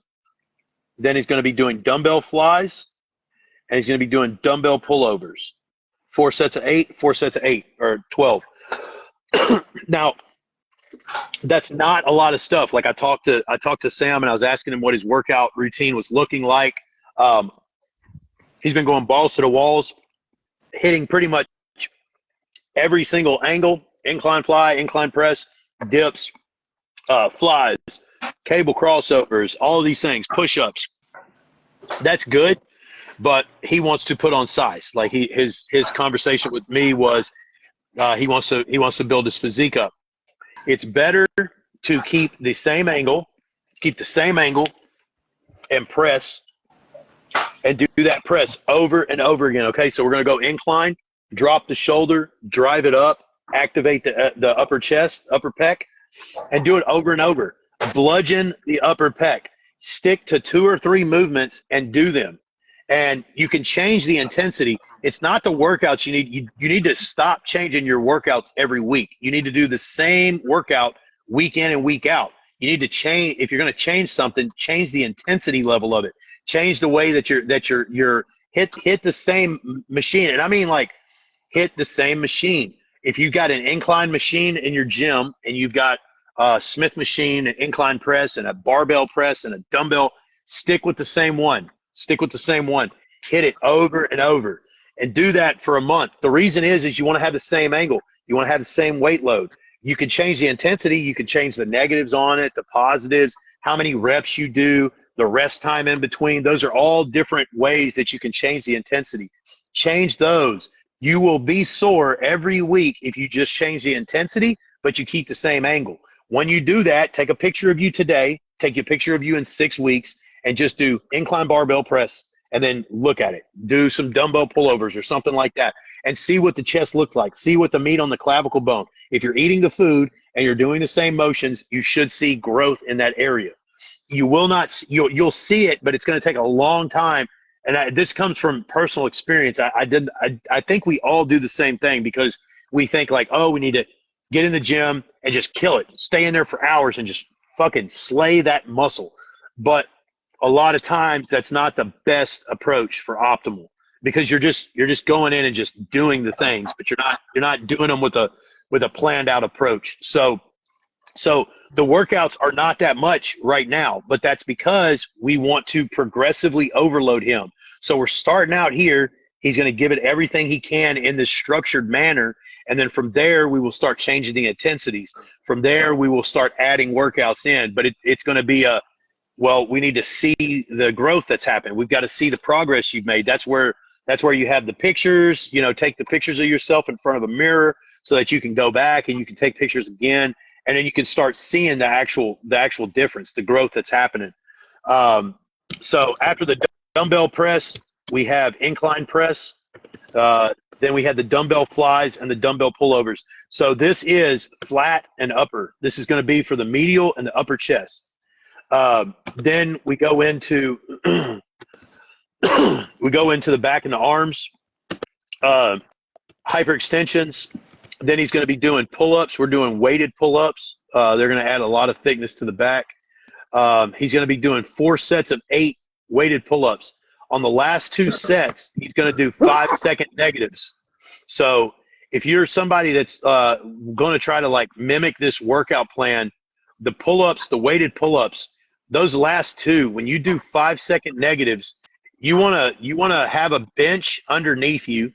Then he's going to be doing dumbbell flies, and he's going to be doing dumbbell pullovers. 4 sets of 8, 4 sets of 8, or 12. Now, that's not a lot of stuff. Like I talked to Sam, and I was asking him what his workout routine was looking like. He's been going balls to the walls, hitting pretty much every single angle, incline fly, incline press, dips, flies, cable crossovers, all of these things, push-ups. That's good, but he wants to put on size. Like his conversation with me was he wants to build his physique up. It's better to keep the same angle, and press and do that press over and over again. Okay, so we're going to go incline, drop the shoulder, drive it up, activate the upper chest, upper pec, and do it over and over. Bludgeon the upper pec. Stick to 2 or 3 movements and do them. And you can change the intensity. It's not the workouts you need. You need to stop changing your workouts every week. You need to do the same workout week in and week out. You need to change. If you're going to change something, change the intensity level of it. Change the way that you're hit the same machine. And I mean, like, hit the same machine. If you've got an incline machine in your gym and you've got a Smith machine, an incline press, and a barbell press, and a dumbbell, stick with the same one. Stick with the same one. Hit it over and over, and do that for a month. The reason is you want to have the same angle. You want to have the same weight load. You can change the intensity. You can change the negatives on it, the positives, how many reps you do, the rest time in between. Those are all different ways that you can change the intensity. Change those. You will be sore every week if you just change the intensity, but you keep the same angle. When you do that, take a picture of you today, take a picture of you in 6 weeks, and just do incline barbell press, and then look at it. Do some dumbbell pullovers or something like that, and see what the chest looks like. See what the meat on the clavicle bone. If you're eating the food and you're doing the same motions, you should see growth in that area. You will not. You'll see it, but it's going to take a long time. And this comes from personal experience. I think we all do the same thing, because we think like, oh, we need to get in the gym and just kill it. Stay in there for hours and just fucking slay that muscle. But a lot of times that's not the best approach for optimal, because you're just going in and just doing the things, but you're not doing them with a planned out approach. So the workouts are not that much right now, but that's because we want to progressively overload him. So we're starting out here. He's going to give it everything he can in this structured manner. And then from there, we will start changing the intensities. From there, we will start adding workouts in. But it's going to be we need to see the growth that's happened. We've got to see the progress you've made. That's where you have the pictures. Take the pictures of yourself in front of a mirror so that you can go back and you can take pictures again. And then you can start seeing the actual difference, the growth that's happening. So after the dumbbell press, we have incline press. Then we had the dumbbell flies and the dumbbell pullovers. So this is flat and upper. This is going to be for the medial and the upper chest. Then we go into the back and the arms, hyperextensions. Then he's going to be doing pull-ups. We're doing weighted pull-ups. They're going to add a lot of thickness to the back. He's going to be doing 4 sets of 8 weighted pull-ups. On the last 2 sets, he's going to do 5-second negatives. So if you're somebody that's going to try to like mimic this workout plan, the pull-ups, the weighted pull-ups, those last 2, when you do 5-second negatives, you want to have a bench underneath you,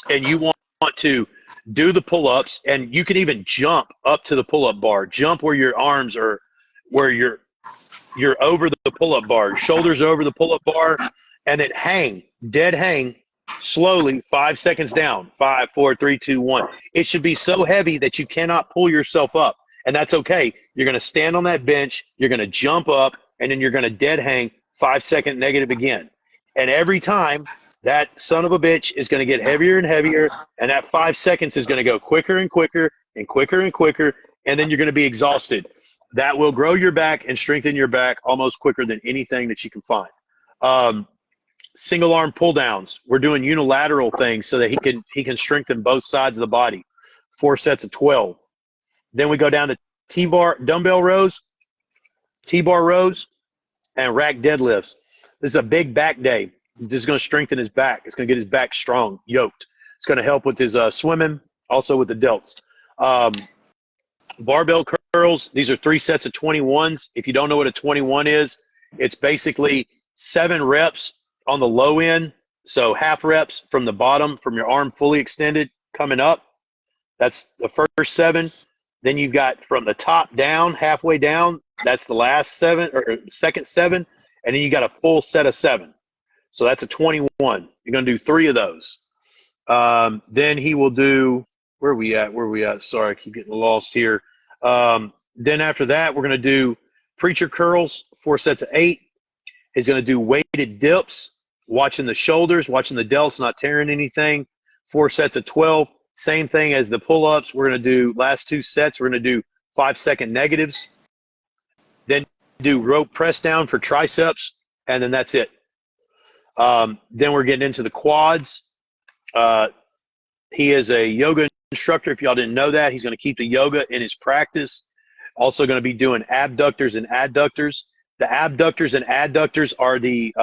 and you want to do the pull-ups, and you can even jump up to the pull-up bar. Jump where your arms are, where you're over the pull-up bar, shoulders over the pull-up bar, and then dead hang slowly 5 seconds down. 5, 4, 3, 2, 1. It should be so heavy that you cannot pull yourself up, and that's okay. You're going to stand on that bench, you're going to jump up, and then you're going to dead hang 5-second negative again. And every time, that son of a bitch is going to get heavier and heavier, and that 5 seconds is going to go quicker and quicker and quicker and quicker, and then you're going to be exhausted. That will grow your back and strengthen your back almost quicker than anything that you can find. Single arm pull downs. We're doing unilateral things so that he can strengthen both sides of the body. 4 sets of 12. Then we go down to T-bar dumbbell rows, T-bar rows, and rack deadlifts. This is a big back day. This is going to strengthen his back. It's going to get his back strong, yoked. It's going to help with his swimming, also with the delts. Barbell curls. These are 3 sets of 21s. If you don't know what a 21 is, it's basically 7 reps on the low end. So half reps from the bottom, from your arm fully extended, coming up. That's the first 7. Then you've got from the top down, halfway down, that's the last 7 or second 7. And then you got a full set of 7. So that's a 21. You're going to do 3 of those. Then he will do, where are we at? Where are we at? Sorry, I keep getting lost here. Then after that, we're going to do preacher curls, 4 sets of 8. He's going to do weighted dips, watching the shoulders, watching the delts, not tearing anything. 4 sets of 12. Same thing as the pull-ups. We're going to do last 2 sets. We're going to do 5-second negatives. Then do rope press down for triceps, and then that's it. Then we're getting into the quads. He is a yoga instructor. If y'all didn't know that, he's going to keep the yoga in his practice. Also going to be doing abductors and adductors. The abductors and adductors are the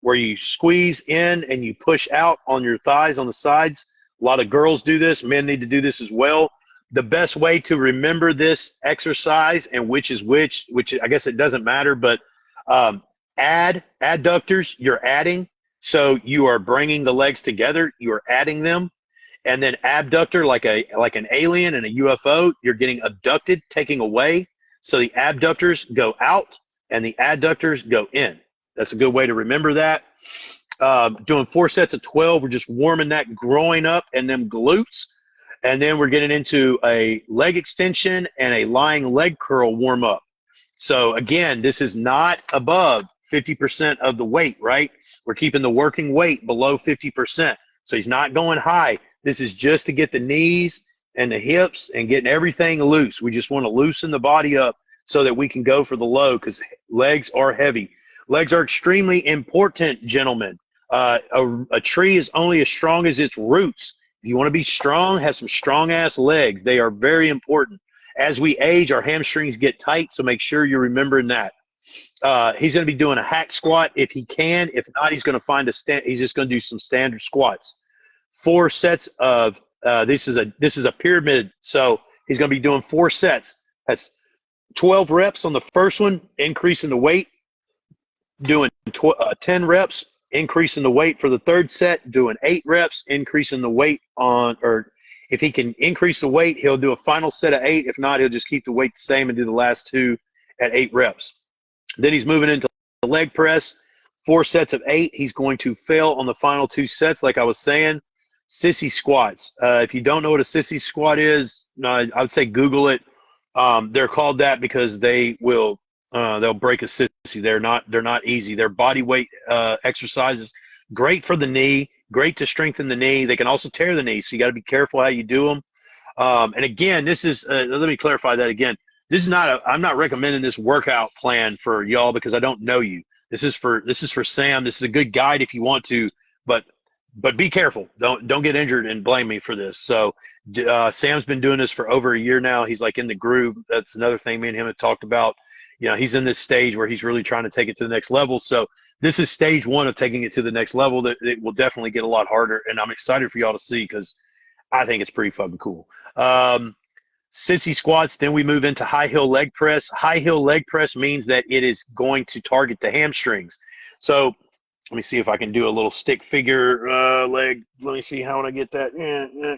where you squeeze in and you push out on your thighs on the sides. A lot of girls do this. Men need to do this as well. The best way to remember this exercise and which is which I guess it doesn't matter, but adductors, you're adding. So you are bringing the legs together. You are adding them. And then abductor, like an alien and a UFO, you're getting abducted, taking away. So the abductors go out and the adductors go in. That's a good way to remember that. Doing 4 sets of 12, we're just warming that groin up and them glutes. And then we're getting into a leg extension and a lying leg curl warm up. So again, this is not above 50% of the weight, right? We're keeping the working weight below 50%. So he's not going high. This is just to get the knees and the hips and getting everything loose. We just want to loosen the body up so that we can go for the load, because legs are heavy. Legs are extremely important, gentlemen. A tree is only as strong as its roots. If you want to be strong, have some strong-ass legs. They are very important. As we age, our hamstrings get tight, so make sure you're remembering that. He's going to be doing a hack squat if he can. If not, he's going to find he's just going to do some standard squats. 4 sets of this is a pyramid, so he's going to be doing 4 sets. That's 12 reps on the first one, increasing the weight. Doing 10 reps, increasing the weight for the third set. Doing 8 reps, increasing the weight on, or if he can increase the weight, he'll do a final set of 8. If not, he'll just keep the weight the same and do the last 2 at 8 reps. Then he's moving into the leg press, 4 sets of 8. He's going to fail on the final 2 sets, like I was saying. Sissy squats. If you don't know what a sissy squat is, I would say Google it. They're called that because they will they'll break a sissy. They're not easy. They're body weight exercises. Great for the knee. Great to strengthen the knee. They can also tear the knee, so you got to be careful how you do them. And again, this is let me clarify that again. This is not I'm not recommending this workout plan for y'all because I don't know you. This is for Sam. This is a good guide if you want to, but be careful. Don't get injured and blame me for this. So Sam's been doing this for over a year now. He's like in the groove. That's another thing me and him have talked about. You know, he's in this stage where he's really trying to take it to the next level. So this is stage 1 of taking it to the next level. That it will definitely get a lot harder, and I'm excited for y'all to see because I think it's pretty fucking cool. Sissy squats. Then we move into high heel leg press. High heel leg press means that it is going to target the hamstrings. So let me see if I can do a little stick figure leg. Let me see how I get that. Yeah.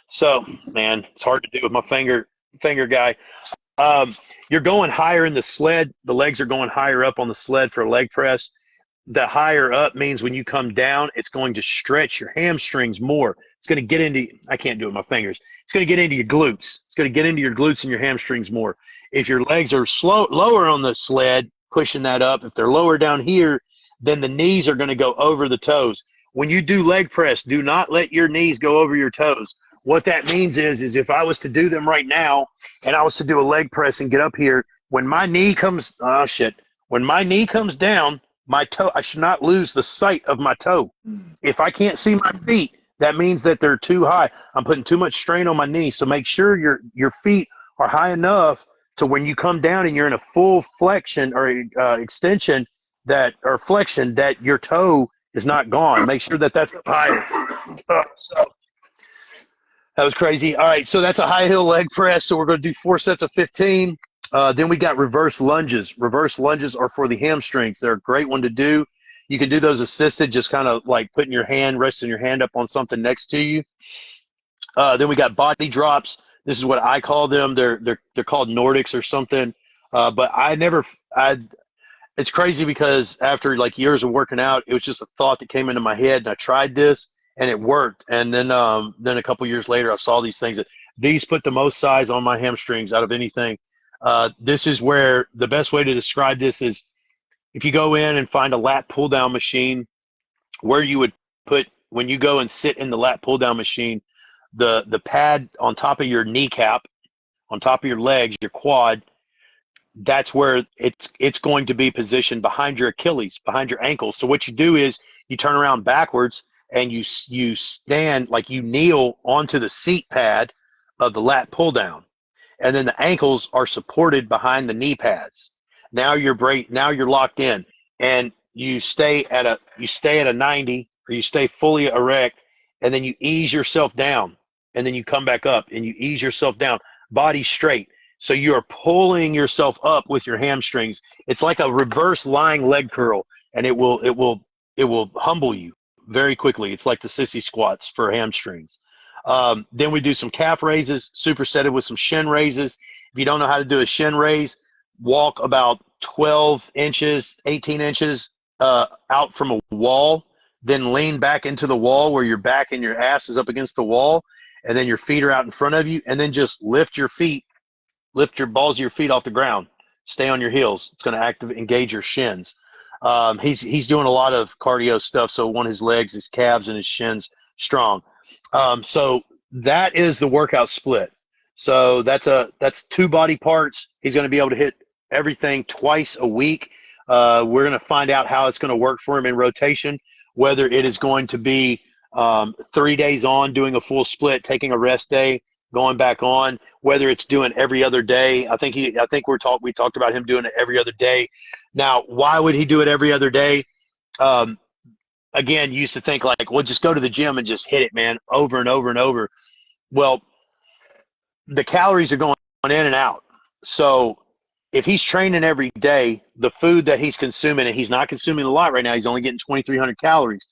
So, man, it's hard to do with my finger guy. You're going higher in the sled. The legs are going higher up on the sled for a leg press. The higher up means when you come down, it's going to stretch your hamstrings more. It's going to get into, I can't do it with my fingers. It's going to get into your glutes. It's going to get into your glutes and your hamstrings more. If your legs are lower on the sled, pushing that up, if they're lower down here, then the knees are going to go over the toes. When you do leg press, do not let your knees go over your toes. What that means is if I was to do them right now and I was to do a leg press and get up here, when my knee comes, when my knee comes down, my toe, I should not lose the sight of my toe. If I can't see my feet, that means that they're too high. I'm putting too much strain on my knee. So make sure your feet are high enough to when you come down and you're in a full flexion or extension or flexion, that your toe is not gone. Make sure that that's up higher. So that was crazy. All right, so that's a high heel leg press. So we're going to do 4 sets of 15. Then we got reverse lunges. Reverse lunges are for the hamstrings. They're a great one to do. You can do those assisted, just kind of like resting your hand up on something next to you. Then we got body drops. This is what I call them. They're called Nordics or something. But it's crazy because after like years of working out, it was just a thought that came into my head, and I tried this and it worked. And then a couple years later, I saw these things that these put the most size on my hamstrings out of anything. This is where the best way to describe this is if you go in and find a lat pull down machine, where you would put when you go and sit in the lat pull down machine, the pad on top of your kneecap, on top of your legs, your quad, that's where it's going to be positioned behind your Achilles, behind your ankles. So what you do is you turn around backwards and you stand like you kneel onto the seat pad of the lat pull down, and then the ankles are supported behind the knee pads. Now you're locked in, and you stay at a 90, or you stay fully erect, and then you ease yourself down, and then you come back up and you ease yourself down, body straight. So you are pulling yourself up with your hamstrings. It's like a reverse lying leg curl, and it will humble you very quickly. It's like the sissy squats for hamstrings. Then we do some calf raises, supersetted with some shin raises. If you don't know how to do a shin raise, walk about 12 inches, 18 inches out from a wall, then lean back into the wall where your back and your ass is up against the wall, and then your feet are out in front of you, and then just lift your balls of your feet off the ground. Stay on your heels. It's going to engage your shins. He's doing a lot of cardio stuff, so one of his legs, his calves, and his shins strong. So that is the workout split. So that's 2 body parts. He's going to be able to hit everything twice a week. We're going to find out how it's going to work for him in rotation, whether it is going to be 3 days on, doing a full split, taking a rest day, going back on, whether it's doing every other day. I think we talked about him doing it every other day. Now, why would he do it every other day? Again, you used to think like, well, just go to the gym and just hit it, man, over and over and over. Well, the calories are going in and out. So if he's training every day, the food that he's consuming, and he's not consuming a lot right now, he's only getting 2,300 calories.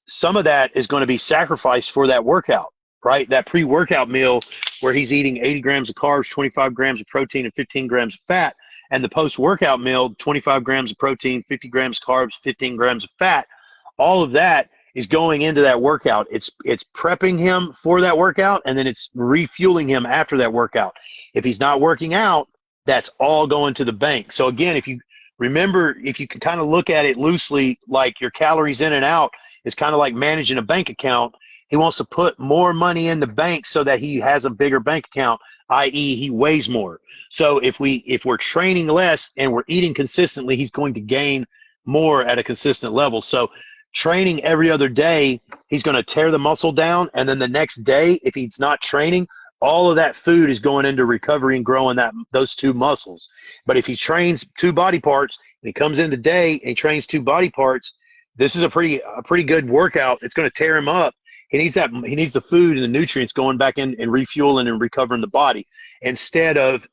Some of that is going to be sacrificed for that workout, right? That pre-workout meal where he's eating 80 grams of carbs, 25 grams of protein, and 15 grams of fat. And the post-workout meal, 25 grams of protein, 50 grams of carbs, 15 grams of fat. All of that is going into that workout. It's prepping him for that workout, and then it's refueling him after that workout. If he's not working out, that's all going to the bank. So again, if you can kind of look at it loosely, like your calories in and out is kind of like managing a bank account. He wants to put more money in the bank so that he has a bigger bank account, i.e. he weighs more. So if we're training less and we're eating consistently, he's going to gain more at a consistent level. So training every other day, he's going to tear the muscle down, and then the next day, if he's not training, all of that food is going into recovery and growing those 2 muscles. But if he trains 2 body parts, and he comes in today and he trains 2 body parts, this is a pretty good workout. It's going to tear him up. He needs the food and the nutrients going back in and refueling and recovering the body, instead of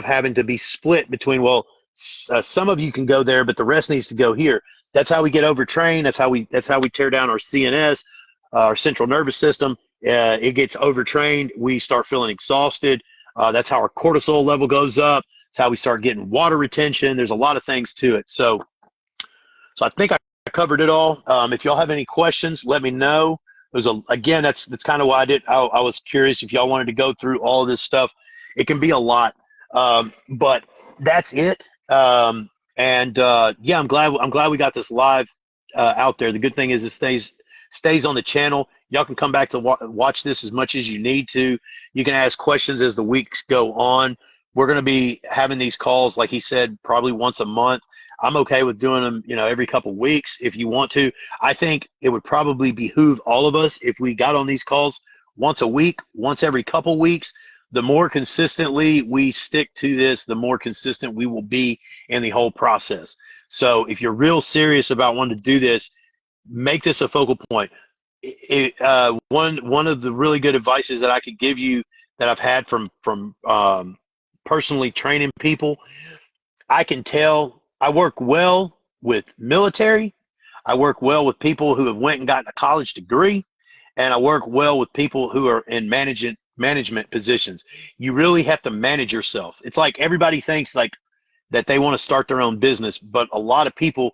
having to be split between, some of you can go there, but the rest needs to go here. That's how we get overtrained. That's how we tear down our CNS, our central nervous system. It gets overtrained. We start feeling exhausted. That's how our cortisol level goes up. It's how we start getting water retention. There's a lot of things to it. So I think I covered it all. If y'all have any questions, let me know. Again, that's kind of why I was curious if y'all wanted to go through all of this stuff. It can be a lot, but that's it. Yeah, I'm glad we got this live out there. The good thing is it stays on the channel. Y'all can come back to watch this as much as you need to. You can ask questions as the weeks go on. We're going to be having these calls, like he said, probably once a month. I'm okay with doing them, every couple of weeks if you want to. I think it would probably behoove all of us if we got on these calls once a week, once every couple weeks. The more consistently we stick to this, the more consistent we will be in the whole process. So if you're real serious about wanting to do this, make this a focal point. One of the really good advices that I could give you that I've had from personally training people, I can tell I work well with military. I work well with people who have went and gotten a college degree, and I work well with people who are in management positions. You really have to manage yourself. It's like everybody thinks like that they want to start their own business, but a lot of people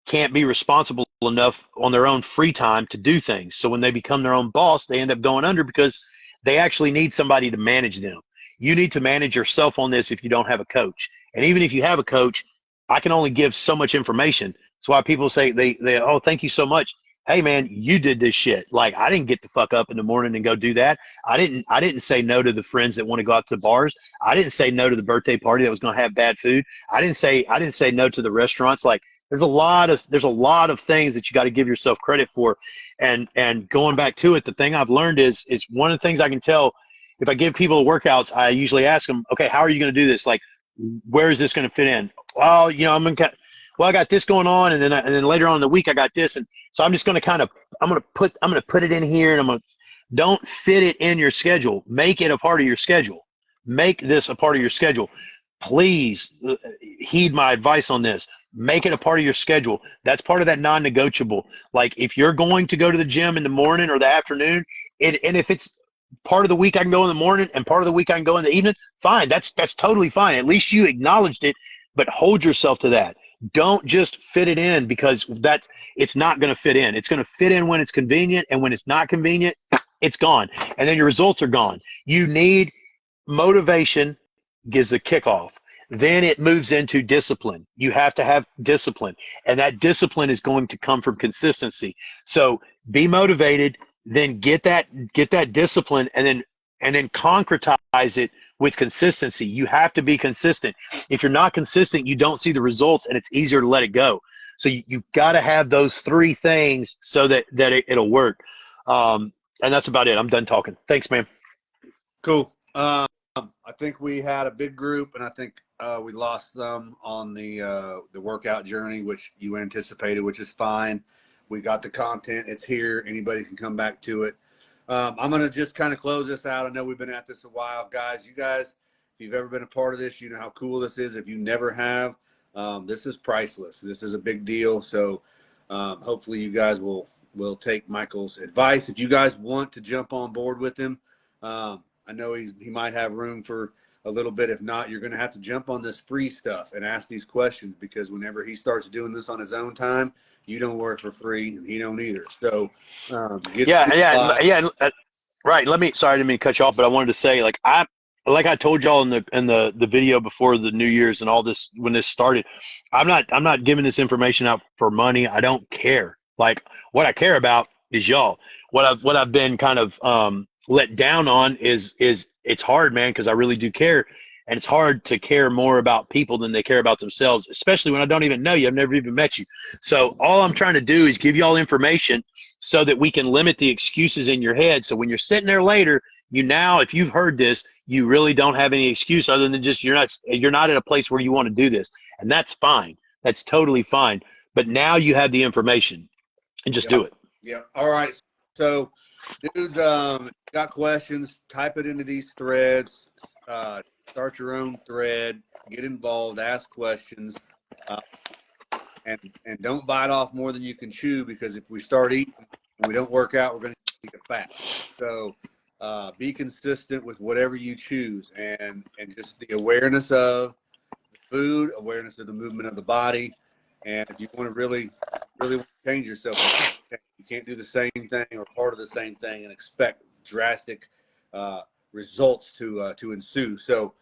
can't be responsible enough on their own free time to do things. So when they become their own boss, they end up going under because they actually need somebody to manage them. You need to manage yourself on this if you don't have a coach. And even if you have a coach, I can only give so much information. That's why people say they oh, thank you so much. Hey man, you did this shit. Like I didn't get the fuck up in the morning and go do that. I didn't say no to the friends that want to go out to the bars. I didn't say no to the birthday party that was going to have bad food. I didn't say no to the restaurants. Like there's a lot of things that you got to give yourself credit for. And going back to it, the thing I've learned is one of the things I can tell if I give people workouts, I usually ask them, okay, how are you going to do this? Like, where is this going to fit in? Well, I got this going on, and then later on in the week I got this, and so I'm just going to I'm going to put it in here, and don't fit it in your schedule. Make it a part of your schedule. Make this a part of your schedule. Please heed my advice on this. Make it a part of your schedule. That's part of that non-negotiable. Like if you're going to go to the gym in the morning or the afternoon, and if it's part of the week I can go in the morning and part of the week I can go in the evening, fine. That's totally fine. At least you acknowledged it, but hold yourself to that. Don't just fit it in because it's not going to fit in. It's going to fit in when it's convenient, and when it's not convenient, it's gone. And then your results are gone. You need motivation gives a kickoff. Then it moves into discipline. You have to have discipline, and that discipline is going to come from consistency. So be motivated, then get that discipline, and then concretize it with consistency. You have to be consistent. If you're not consistent, you don't see the results, and it's easier to let it go. So you've got to have those three things so that it'll work. And that's about it. I'm done talking. Thanks, man. Cool. I think we had a big group, and I think we lost some on the workout journey, which you anticipated, which is fine. We got the content. It's here. Anybody can come back to it. I'm going to just kind of close this out. I know we've been at this a while. Guys, if you've ever been a part of this, you know how cool this is. If you never have, this is priceless. This is a big deal. So hopefully you guys will take Michael's advice. If you guys want to jump on board with him, I know he might have room for a little bit. If not, you're going to have to jump on this free stuff and ask these questions, because whenever he starts doing this on his own time, you don't work for free and he don't either. So Yeah. Right. Sorry, I didn't mean to cut you off, but I wanted to say, like I told y'all in the video before the New Year's and all this, when this started, I'm not giving this information out for money. I don't care. Like what I care about is y'all. What I've been kind of let down on is it's hard, man, because I really do care. And it's hard to care more about people than they care about themselves, especially when I don't even know you. I've never even met you. So all I'm trying to do is give y'all information so that we can limit the excuses in your head. So when you're sitting there later, if you've heard this, you really don't have any excuse other than just you're not at a place where you want to do this. And that's fine. That's totally fine. But now you have the information, and just do it. Yeah. All right. So dudes, got questions, type it into these threads, start your own thread, get involved, ask questions, and don't bite off more than you can chew, because if we start eating and we don't work out, we're going to get fat. So be consistent with whatever you choose, and just the awareness of food, awareness of the movement of the body. And if you want to really want to change yourself, you can't do the same thing or part of the same thing and expect drastic results to ensue. So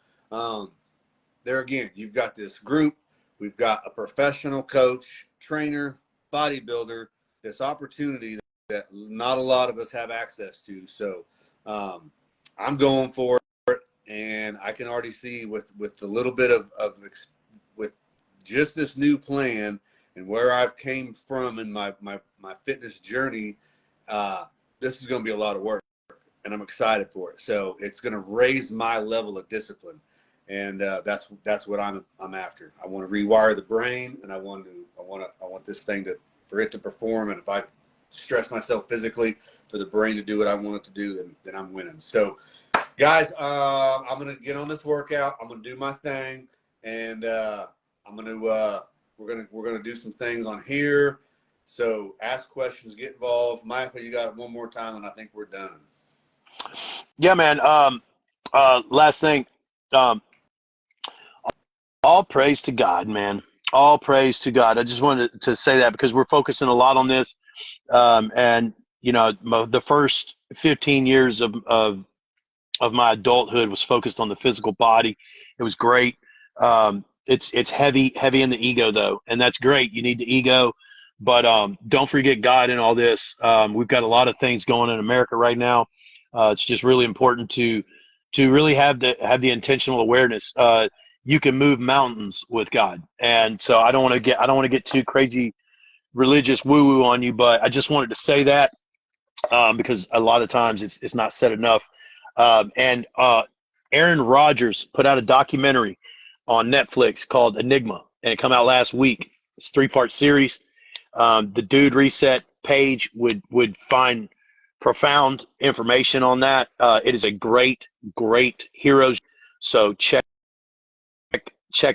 there again, you've got this group. We've got a professional coach, trainer, bodybuilder, this opportunity that not a lot of us have access to. So I'm going for it, and I can already see with a little bit of with just this new plan and where I've came from in my fitness journey, this is going to be a lot of work, and I'm excited for it. So it's going to raise my level of discipline, and that's what I'm after. I want to rewire the brain, and I want this thing for it to perform. And if I stress myself physically, for the brain to do what I want it to do, then I'm winning. So guys, I'm going to get on this workout. I'm going to do my thing, and we're going to do some things on here. So ask questions, get involved. Michael, you got it one more time, and I think we're done. Yeah, man. Last thing. Um, all praise to God, man. All praise to God. I just wanted to say that because we're focusing a lot on this. And, you know, the first 15 years of my adulthood was focused on the physical body. It was great. It's heavy in the ego though, and that's great. You need the ego, but don't forget God in all this. We've got a lot of things going in America right now. It's just really important to really have the intentional awareness. You can move mountains with God, and so I don't want to get too crazy religious woo woo on you, but I just wanted to say that because a lot of times it's not said enough. And Aaron Rodgers put out a documentary on Netflix called Enigma, and it come out last week. It's a 3-part series. The Dude Reset page would find profound information on that. It is a great heroes. So check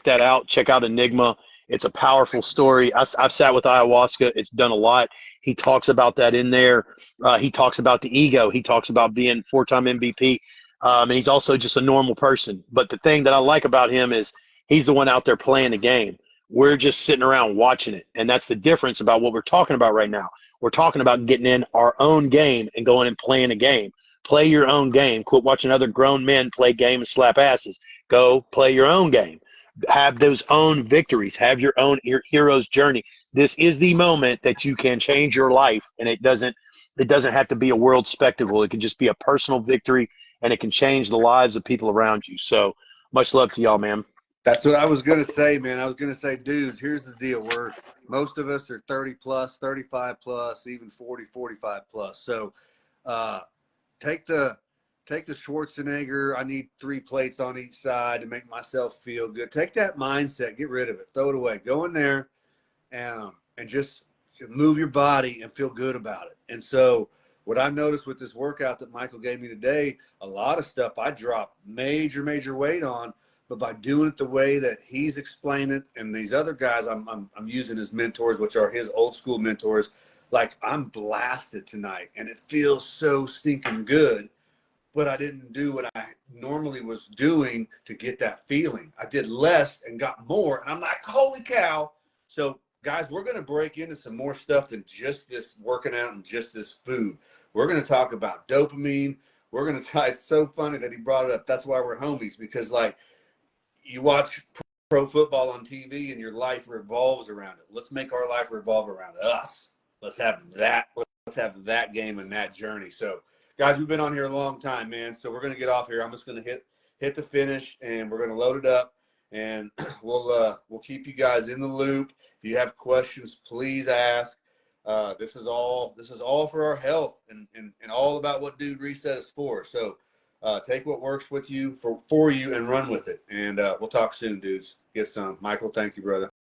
that out. Check out Enigma. It's a powerful story. I've sat with ayahuasca. It's done a lot. He talks about that in there. He talks about the ego. He talks about being 4-time MVP. And he's also just a normal person. But the thing that I like about him is he's the one out there playing the game. We're just sitting around watching it. And that's the difference about what we're talking about right now. We're talking about getting in our own game and going and playing a game. Play your own game. Quit watching other grown men play game and slap asses. Go play your own game. Have those own victories. Have your own hero's journey. This is the moment that you can change your life, and it doesn't have to be a world spectacle. It can just be a personal victory, and it can change the lives of people around you. So much love to y'all, man. That's what I was going to say, man. I was going to say, dudes, here's the deal. Most of us are 30 plus, 35 plus, even 40, 45 plus. So uh, take the Schwarzenegger. I need 3 plates on each side to make myself feel good. Take that mindset, get rid of it, throw it away. Go in there and just move your body and feel good about it. And so what I noticed with this workout that Michael gave me today, a lot of stuff I dropped major weight on, but by doing it the way that he's explained it, and these other guys I'm using as mentors, which are his old school mentors, like I'm blasted tonight, and it feels so stinking good. But I didn't do what I normally was doing to get that feeling. I did less and got more, and I'm like, holy cow! So guys, we're going to break into some more stuff than just this working out and just this food. We're going to talk about dopamine. We're going to talk. It's so funny that he brought it up. That's why we're homies, because like you watch pro football on TV and your life revolves around it. Let's make our life revolve around us. Let's have that. Let's have that game and that journey. So, guys, we've been on here a long time, man. So we're gonna get off here. I'm just gonna hit the finish, and we're gonna load it up, and we'll keep you guys in the loop. If you have questions, please ask. This is all for our health and all about what Dude Reset is for. So take what works with you for you and run with it. And we'll talk soon, dudes. Get some. Michael, thank you, brother.